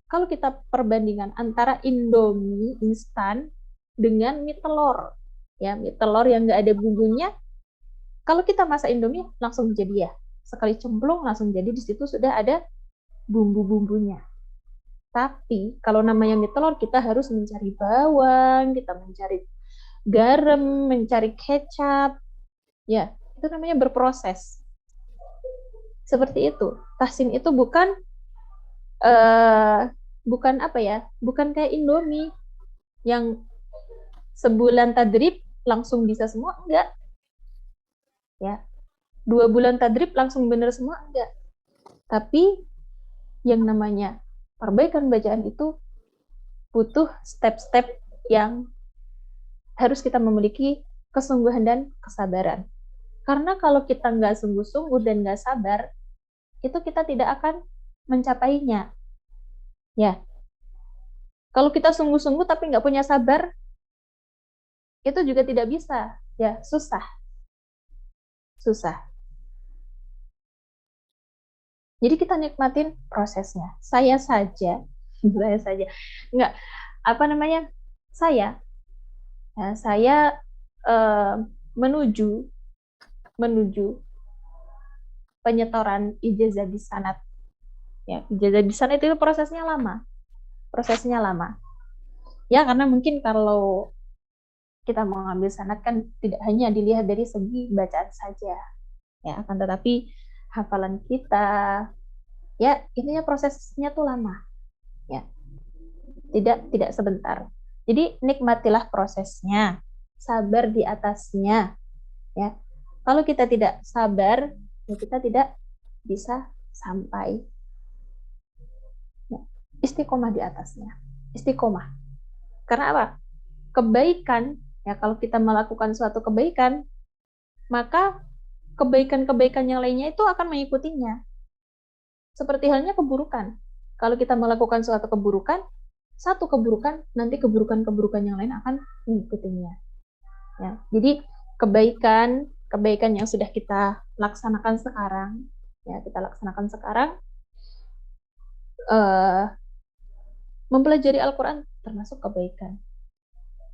kalau kita perbandingan antara Indomie instan dengan mie telur, ya mie telur yang nggak ada bumbunya, kalau kita masak Indomie langsung jadi ya, sekali cemplung langsung jadi, di situ sudah ada bumbu-bumbunya. Tapi kalau namanya mie telur, kita harus mencari bawang, kita mencari garam, mencari kecap, ya itu namanya berproses. Seperti itu. Tahsin itu bukan apa ya? Bukan kayak Indomie yang sebulan tadrib langsung bisa semua, enggak. Ya. 2 bulan tadrib langsung benar semua, enggak. Tapi yang namanya perbaikan bacaan itu butuh step-step yang harus kita memiliki kesungguhan dan kesabaran. Karena kalau kita nggak sungguh-sungguh dan nggak sabar, itu kita tidak akan mencapainya. Ya. Kalau kita sungguh-sungguh tapi nggak punya sabar, itu juga tidak bisa. Ya, susah. Jadi kita nikmatin prosesnya. Saya saja. Nggak, apa namanya? Saya menuju penyetoran ijazah di sanad. Ya, ijazah di sanad itu prosesnya lama. Ya, karena mungkin kalau kita mau ngambil sanad kan tidak hanya dilihat dari segi bacaan saja. Ya, akan tetapi hafalan kita, ya intinya prosesnya tuh lama. Ya. Tidak sebentar. Jadi nikmatilah prosesnya, sabar di atasnya. Ya. Kalau kita tidak sabar, ya kita tidak bisa sampai istiqomah di atasnya. Istiqomah. Karena apa? Kebaikan, ya kalau kita melakukan suatu kebaikan, maka kebaikan-kebaikan yang lainnya itu akan mengikutinya. Seperti halnya keburukan. Kalau kita melakukan suatu keburukan, satu keburukan, nanti keburukan-keburukan yang lain akan mengikutinya. Ya, jadi kebaikan yang sudah kita laksanakan sekarang, ya kita laksanakan sekarang, mempelajari Al-Quran termasuk kebaikan.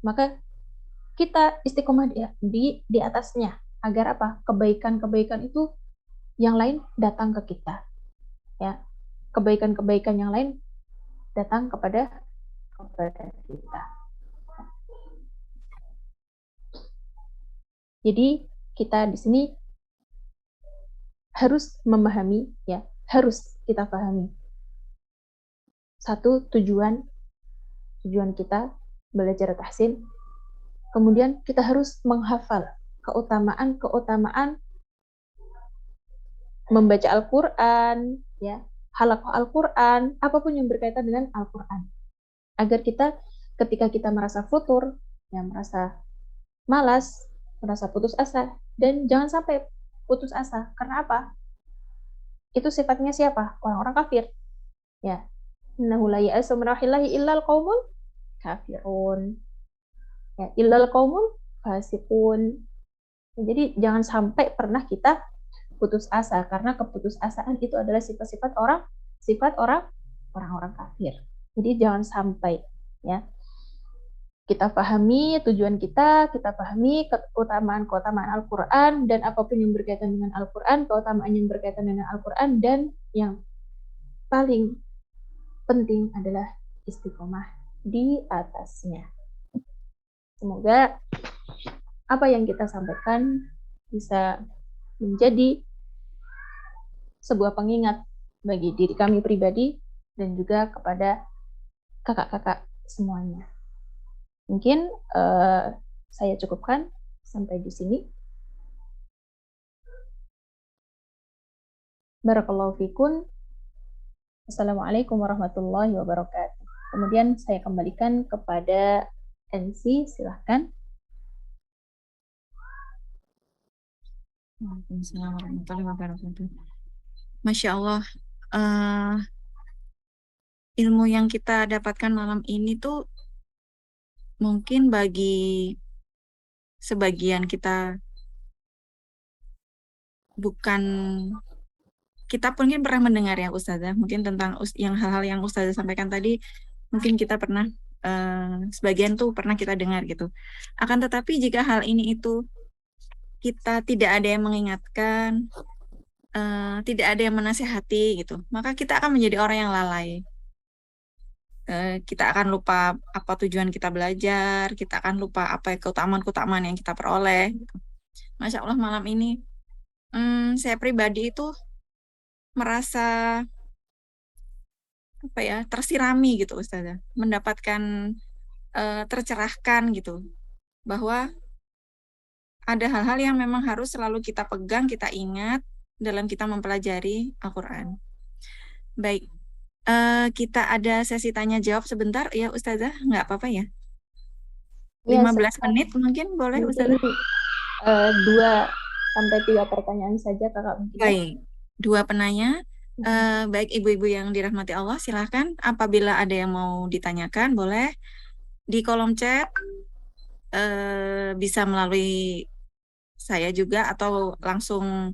Maka kita istiqomah di atasnya, agar apa? Kebaikan-kebaikan itu yang lain datang ke kita. Ya, kebaikan-kebaikan yang lain datang kepada kita. Jadi kita di sini harus memahami, ya, harus kita pahami. Satu, tujuan kita belajar tahsin. Kemudian kita harus menghafal keutamaan membaca Al-Quran, ya, halaqah Al-Quran, apapun yang berkaitan dengan Al-Quran. Agar kita ketika kita merasa futur, ya, merasa malas, merasa putus asa, dan jangan sampai putus asa. Karena apa? Itu sifatnya siapa? Orang-orang kafir. Ya. Innahu la ya'asu min rauhillahi illal qaumul kafirun. Ya, illal qaumul fasiqun. Ya, jadi jangan sampai pernah kita putus asa, karena keputusasaan itu adalah sifat orang-orang kafir. Jadi jangan sampai, ya. Kita pahami tujuan kita pahami keutamaan Al-Quran, dan apapun yang berkaitan dengan Al-Quran, keutamaan yang berkaitan dengan Al-Quran, dan yang paling penting adalah istiqomah di atasnya. Semoga apa yang kita sampaikan bisa menjadi sebuah pengingat bagi diri kami pribadi dan juga kepada kakak-kakak semuanya. Mungkin saya cukupkan sampai di sini. Barakallahu fikum. Assalamualaikum warahmatullahi wabarakatuh. Kemudian saya kembalikan kepada NC, silahkan. Waalaikumsalam warahmatullahi wabarakatuh. Masya Allah, ilmu yang kita dapatkan malam ini tuh mungkin bagi sebagian kita bukan, kita mungkin pernah mendengar ya Ustazah, mungkin tentang yang hal-hal yang Ustazah sampaikan tadi, mungkin kita pernah, sebagian tuh pernah kita dengar gitu. Akan tetapi jika hal ini itu kita tidak ada yang mengingatkan, tidak ada yang menasihati gitu, maka kita akan menjadi orang yang lalai. Kita akan lupa apa tujuan kita belajar, kita akan lupa apa keutamaan-keutamaan yang kita peroleh. Gitu. Masya Allah malam ini saya pribadi itu merasa apa ya, tersirami gitu Ustazah, mendapatkan tercerahkan gitu, bahwa ada hal-hal yang memang harus selalu kita pegang, kita ingat dalam kita mempelajari Al-Quran. Baik. Kita ada sesi tanya jawab sebentar ya Ustazah, nggak apa-apa ya? 15 menit mungkin boleh Ustazah? 2-3 pertanyaan saja kakak. Baik, 2 penanya. Baik ibu-ibu yang dirahmati Allah, silahkan apabila ada yang mau ditanyakan boleh di kolom chat, bisa melalui saya juga atau langsung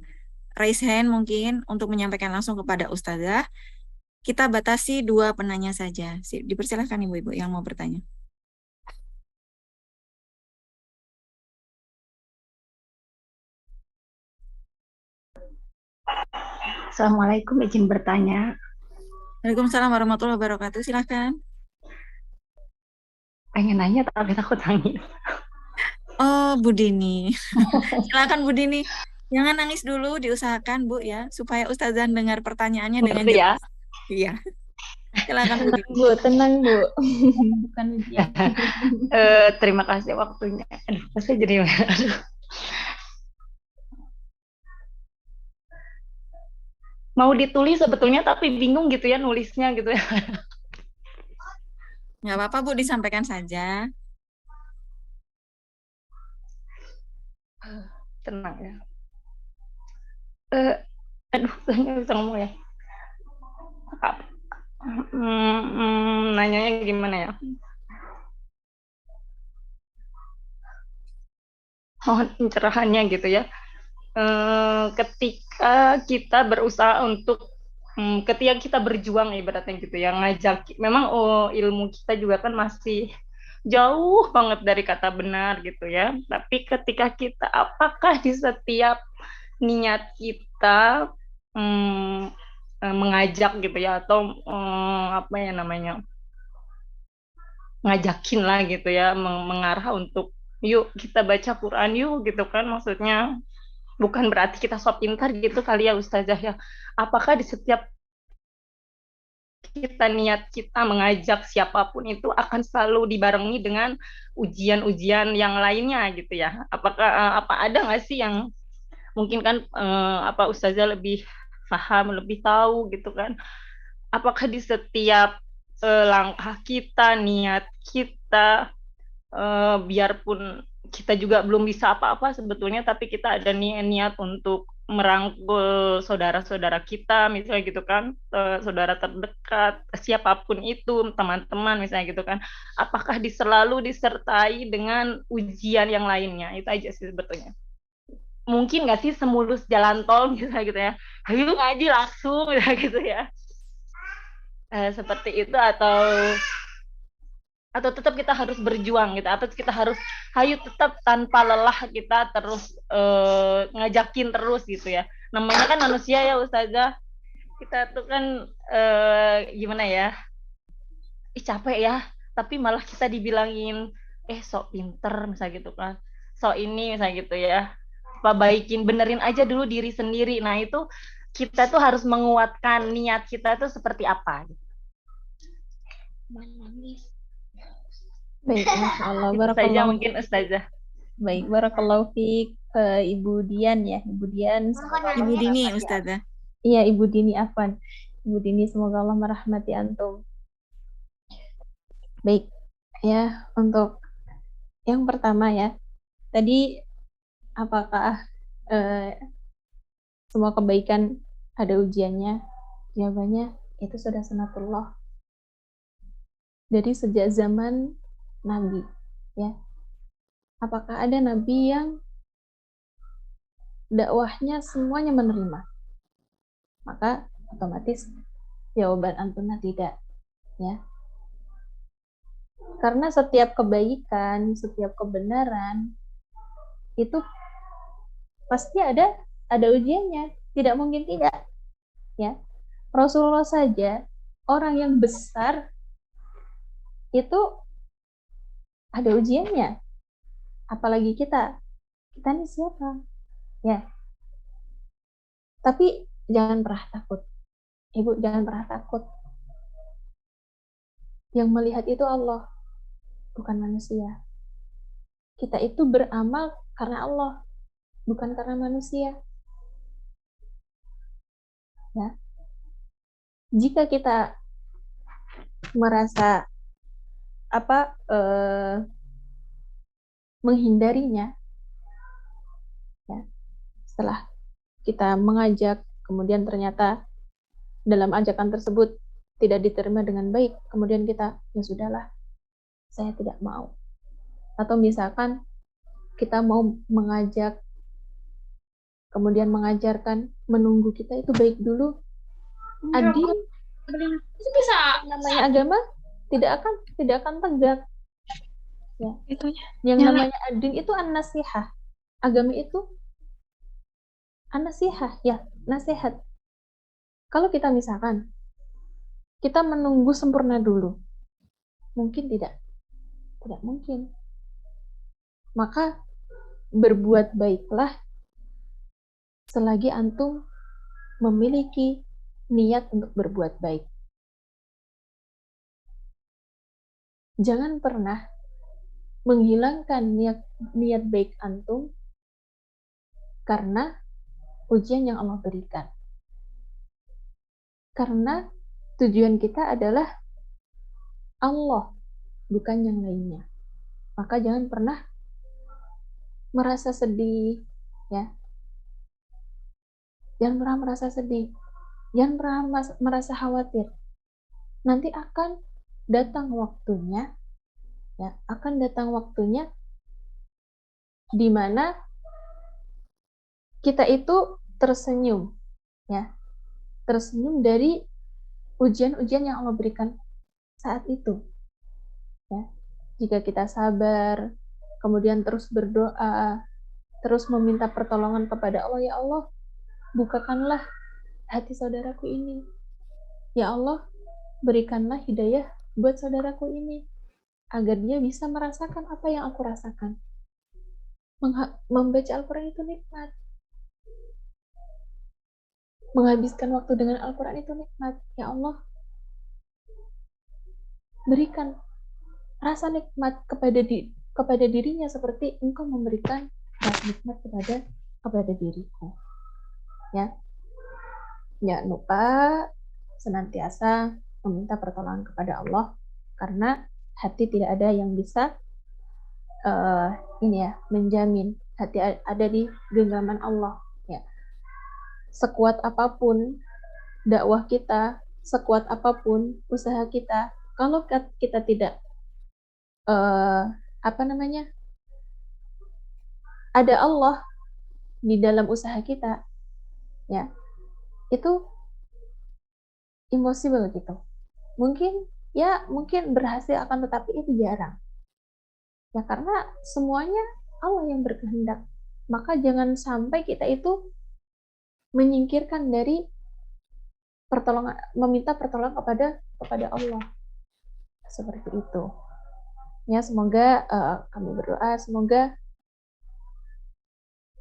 raise hand mungkin untuk menyampaikan langsung kepada Ustazah. Kita batasi 2 penanya saja. Dipersilakan ibu-ibu yang mau bertanya. Assalamualaikum, izin bertanya. Waalaikumsalam warahmatullahi wabarakatuh. Silakan. Pengen nanya tapi takut nangis. Oh, Bu Dini. Silakan Bu Dini. Jangan nangis dulu, diusahakan Bu ya, supaya Ustazah dengar pertanyaannya dengan jelas. Ya? Iya. Silakan Bu. Tenang Bu. Bukan ujian. Terima kasih waktunya. Aduh, pasti jadi mau ditulis sebetulnya tapi bingung gitu ya nulisnya gitu ya. Nggak apa-apa Bu, disampaikan saja. Tenang ya. Aduh, nggak bisa ngomong ya. Nanyanya gimana ya? Mohon pencerahannya gitu ya. Ketika kita berusaha untuk ketika kita berjuang ibaratnya gitu ya, ngajak, memang ilmu kita juga kan masih jauh banget dari kata benar gitu ya, tapi ketika kita apakah di setiap niat kita mengajak gitu ya, atau apa ya namanya, ngajakin lah gitu ya, mengarah untuk yuk kita baca Quran yuk gitu kan, maksudnya bukan berarti kita sok pintar gitu kali ya Ustazah ya. Apakah di setiap kita niat kita mengajak siapapun itu akan selalu dibarengi dengan ujian-ujian yang lainnya gitu ya? Apakah apa ada nggak sih yang mungkin kan apa Ustazah lebih paham, lebih tahu gitu kan? Apakah di setiap langkah kita, niat kita, biarpun kita juga belum bisa apa-apa sebetulnya, tapi kita ada niat untuk merangkul saudara-saudara kita, misalnya gitu kan, saudara terdekat, siapapun itu, teman-teman misalnya gitu kan, apakah selalu disertai dengan ujian yang lainnya? Itu aja sih sebetulnya. Mungkin nggak sih semulus jalan tol misalnya gitu ya, ayo ngaji langsung gitu ya, seperti itu, atau tetap kita harus berjuang gitu, atau kita harus hayu tetap tanpa lelah kita terus ngajakin terus gitu ya. Namanya kan manusia ya Ustazah, kita tuh kan gimana ya, capek ya, tapi malah kita dibilangin sok pinter misalnya gitu kan, sok ini misalnya gitu ya, apa baikin, benerin aja dulu diri sendiri. Nah itu kita tuh harus menguatkan niat kita tuh seperti apa. Baik, Masya Allah. Itu saja Barakallahu mungkin Ustazah. Baik, barakallahu fiik, Ibu Dian ya. Ibu Dian. Ibu Dini, Ustazah. Iya, Ibu Dini, afwan. Ibu Dini, semoga Allah merahmati antum. Baik, ya, untuk yang pertama ya. Tadi, apakah semua kebaikan ada ujiannya? Jawabannya, itu sudah sunatullah. Dari sejak zaman Nabi, ya. Apakah ada Nabi yang dakwahnya semuanya menerima? Maka otomatis jawaban antumnya tidak, ya. Karena setiap kebaikan, setiap kebenaran itu pasti ada ujiannya, tidak mungkin tidak, ya. Rasulullah saja orang yang besar itu ada ujiannya, apalagi kita ini siapa, ya. Tapi jangan pernah takut, Ibu, jangan pernah takut. Yang melihat itu Allah, bukan manusia. Kita itu beramal karena Allah, bukan karena manusia. Ya. Jika kita merasa menghindarinya, ya, setelah kita mengajak, kemudian ternyata dalam ajakan tersebut tidak diterima dengan baik, kemudian kita, ya sudahlah, saya tidak mau. Atau misalkan kita mau mengajak, kemudian mengajarkan, menunggu kita itu baik dulu. Adil, namanya agama tidak akan tegak. Ya. Yang namanya adil itu an-nasihah. Agama itu an-nasihah, ya, nasihat. Kalau kita misalkan kita menunggu sempurna dulu, mungkin tidak mungkin. Maka berbuat baiklah selagi antum memiliki niat untuk berbuat baik. Jangan pernah menghilangkan niat baik antum karena ujian yang Allah berikan. Karena tujuan kita adalah Allah, bukan yang lainnya. Maka jangan pernah merasa sedih, ya. Jangan pernah merasa sedih. Jangan pernah merasa khawatir. Nanti akan datang waktunya, ya, akan datang waktunya di mana kita itu tersenyum, ya, tersenyum dari ujian-ujian yang Allah berikan saat itu, ya. Jika kita sabar, kemudian terus berdoa, terus meminta pertolongan kepada Allah, ya Allah, bukakanlah hati saudaraku ini, ya Allah, berikanlah hidayah buat saudaraku ini, agar dia bisa merasakan apa yang aku rasakan. Membaca Al-Quran itu nikmat. Menghabiskan waktu dengan Al-Quran itu nikmat. Ya Allah, berikan rasa nikmat kepada dirinya seperti Engkau memberikan rasa nikmat kepada diriku. Ya, jangan lupa senantiasa meminta pertolongan kepada Allah, karena hati tidak ada yang bisa menjamin. Hati ada di genggaman Allah. Ya, sekuat apapun dakwah kita, sekuat apapun usaha kita, kalau kita tidak ada Allah di dalam usaha kita, ya, itu impossible gitu. Mungkin berhasil, akan tetapi itu jarang. Ya, karena semuanya Allah yang berkehendak. Maka jangan sampai kita itu menyingkirkan dari pertolongan, meminta pertolongan kepada Allah. Seperti itu. Ya, semoga kami berdoa, semoga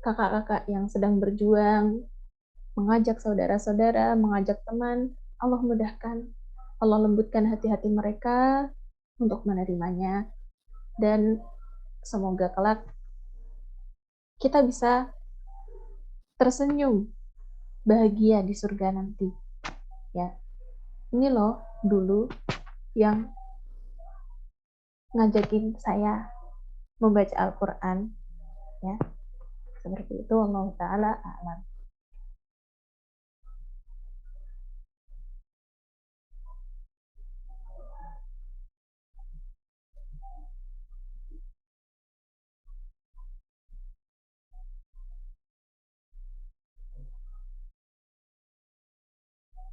kakak-kakak yang sedang berjuang, mengajak saudara-saudara, mengajak teman, Allah mudahkan, Allah lembutkan hati-hati mereka untuk menerimanya, dan semoga kelak kita bisa tersenyum bahagia di surga nanti. Ya, ini loh dulu yang ngajakin saya membaca Al-Quran, ya, seperti itu. Allah Ta'ala a'lam.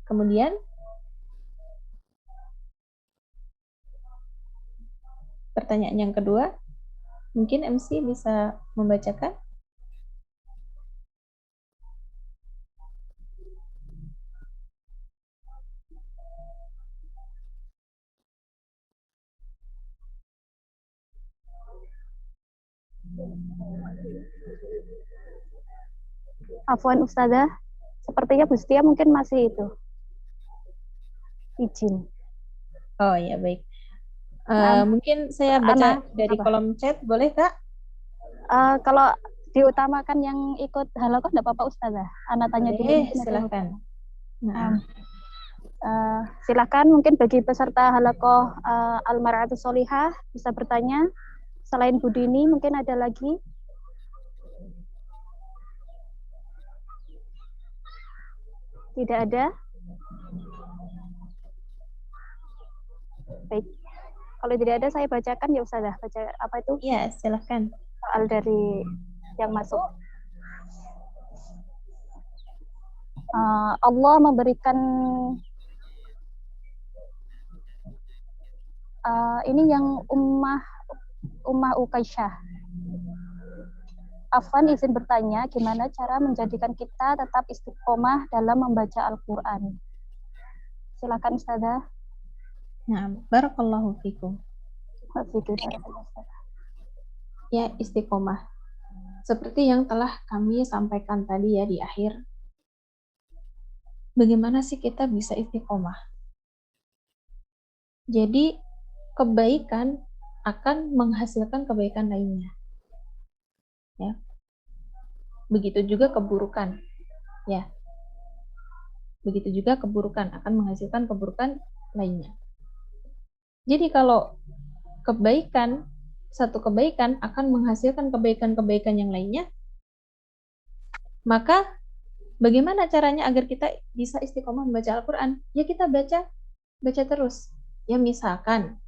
Kemudian pertanyaan yang kedua, mungkin MC bisa membacakan. Afwan Ustazah, sepertinya Bu Setia mungkin masih itu izin. Oh ya, baik. Mungkin saya baca dari kolom chat, boleh Kak? Kalau diutamakan yang ikut halakoh enggak apa-apa Ustazah. Ana tanya dulu. Silakan. Silakan, mungkin bagi peserta halakoh Al-Mar'atus Sholihah bisa bertanya. Selain Bu Dini mungkin ada lagi? Tidak ada? Baik. Kalau tidak ada saya bacakan ya Ustazah. Baca apa itu? Iya, silakan. Soal dari yang masuk. Allah memberikan ini yang Ummah Ukaisyah. Afwan izin bertanya, gimana cara menjadikan kita tetap istiqomah dalam membaca Al-Quran? Silakan Ustazah. Nah, barakallahu fikum. Ya, istiqomah. Seperti yang telah kami sampaikan tadi ya di akhir. Bagaimana sih kita bisa istiqomah? Jadi, kebaikan akan menghasilkan kebaikan lainnya. Ya. Begitu juga keburukan. Ya. begitu juga keburukan akan menghasilkan keburukan lainnya. Jadi kalau satu kebaikan akan menghasilkan kebaikan-kebaikan yang lainnya, maka bagaimana caranya agar kita bisa istiqomah membaca Al-Quran? Ya kita baca terus. Ya misalkan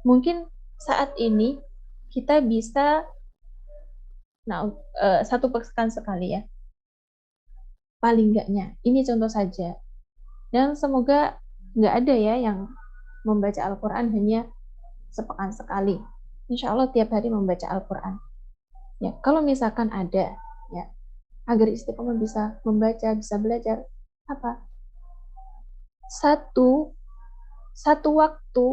mungkin saat ini kita bisa satu pekan sekali ya, paling enggaknya. Ini contoh saja. Dan semoga nggak ada ya yang membaca Al-Quran hanya sepekan sekali. Insya Allah tiap hari membaca Al-Quran. Ya, kalau misalkan ada, ya, agar istiqomah bisa membaca, bisa belajar, apa? Satu waktu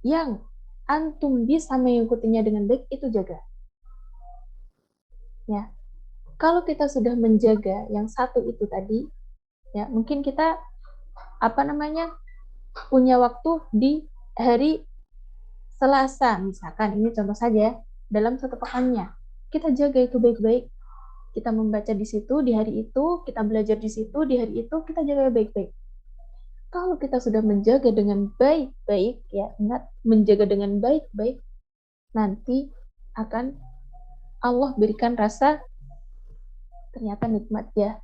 yang antum bisa mengikutinya dengan baik, itu jaga. Ya, kalau kita sudah menjaga yang satu itu tadi, ya mungkin kita punya waktu di hari Selasa misalkan, ini contoh saja, dalam satu pekannya kita jaga itu baik-baik, kita membaca di situ di hari itu, kita belajar di situ di hari itu, kita jaga baik-baik. Kalau kita sudah menjaga dengan baik-baik, ya ingat, menjaga dengan baik-baik, nanti akan Allah berikan rasa ternyata nikmat ya,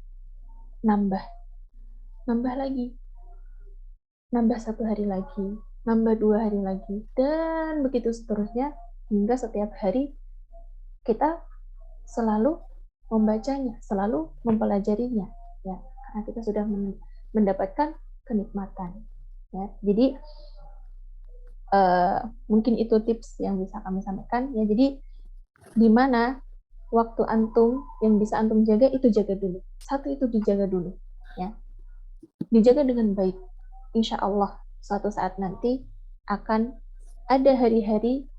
nambah lagi, nambah 1 hari lagi, nambah 2 hari lagi, dan begitu seterusnya, hingga setiap hari kita selalu membacanya, selalu mempelajarinya, ya, karena kita sudah mendapatkan kenikmatan, ya. Jadi mungkin itu tips yang bisa kami sampaikan, ya. Jadi di mana waktu antum yang bisa antum jaga, itu jaga dulu. Satu itu dijaga dulu, ya, dijaga dengan baik. Insya Allah suatu saat nanti akan ada hari-hari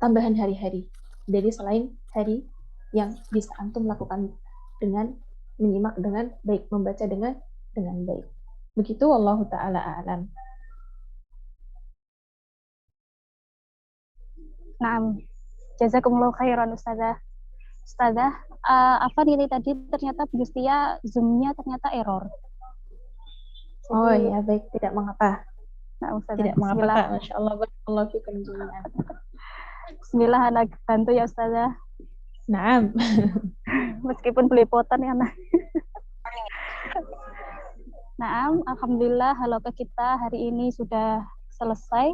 tambahan hari-hari dari selain hari yang bisa antum lakukan dengan menyimak dengan baik, membaca dengan baik. Begitu, wallahu ta'ala a'lam. Naam, jazakumullah khairan Ustazah. Apa nilai tadi ternyata Bu Justia Zoom-nya ternyata error. Oh ya, baik, tidak mengapa. Nah, Ustazah, tidak mengapa, Kak. Masya Allah, barakallahu fikum jami'an. Bismillah, anak bantu ya Ustazah. Naam. Meskipun belepotan ya, nah. Naam, alhamdulillah halaqah kita hari ini sudah selesai.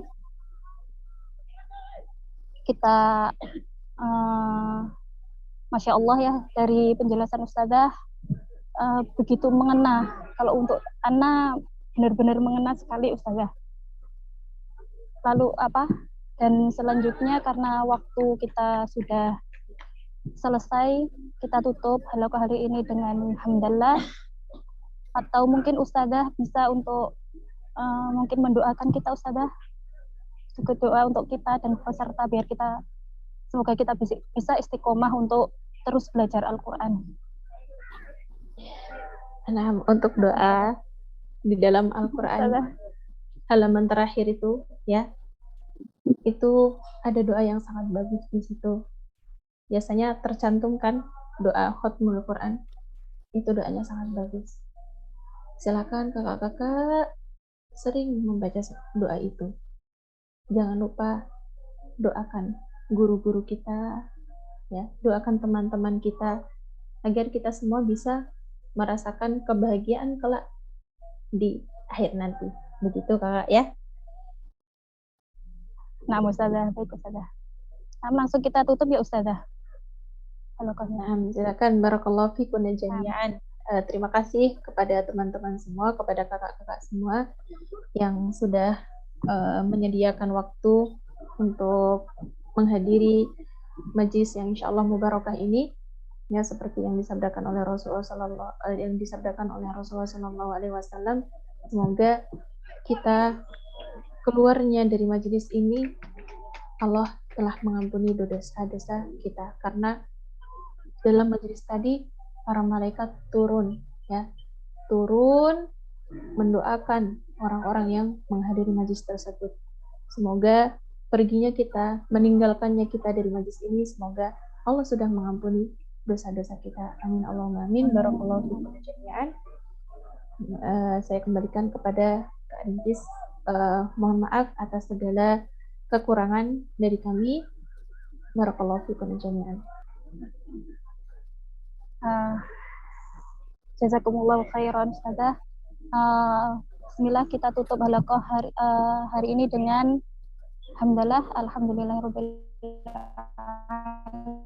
Kita Masya Allah ya, dari penjelasan Ustazah begitu mengena. Kalau untuk Ana benar-benar mengena sekali Ustazah. Lalu dan selanjutnya karena waktu kita sudah selesai, kita tutup halaqah hari ini dengan hamdalah. Atau mungkin Ustazah bisa untuk mungkin mendoakan kita Ustazah, juga doa untuk kita dan peserta, biar kita semoga kita bisa istiqomah untuk terus belajar Al-Quran. Nah, untuk doa di dalam Al-Quran halaman terakhir itu, ya, itu ada doa yang sangat bagus di situ. Biasanya tercantumkan doa khatmul Quran, itu doanya sangat bagus. Silakan kakak-kakak sering membaca doa itu. Jangan lupa doakan guru-guru kita, ya, doakan teman-teman kita, agar kita semua bisa merasakan kebahagiaan kelak di akhir nanti. Begitu kakak ya. Nah, Ustazah, baik Ustazah. Nah, langsung kita tutup ya Ustazah. Nah, silakan, barakallahu fikum jami'an. Terima kasih kepada teman-teman semua, kepada kakak-kakak semua yang sudah menyediakan waktu untuk menghadiri majlis yang insya Allah mubarakah ini, ya, seperti yang disabdakan oleh Rasulullah Sallallahu Alaihi Wasallam. Semoga kita keluarnya dari majlis ini Allah telah mengampuni dosa-dosa kita, karena dalam majlis tadi para malaikat turun mendoakan orang-orang yang menghadiri majlis tersebut. Semoga perginya kita, meninggalkannya kita dari majlis ini, semoga Allah sudah mengampuni dosa-dosa kita. Amin Allahumma amin. Barakallahu fikum jami'an. Saya kembalikan kepada Kak Rintis. Mohon maaf atas segala kekurangan dari kami. Barakallahu fikum jami'an. Jazakumullahu khairan Ustazah. Bismillah, kita tutup halaqah hari ini dengan alhamdulillahirabbil alamin.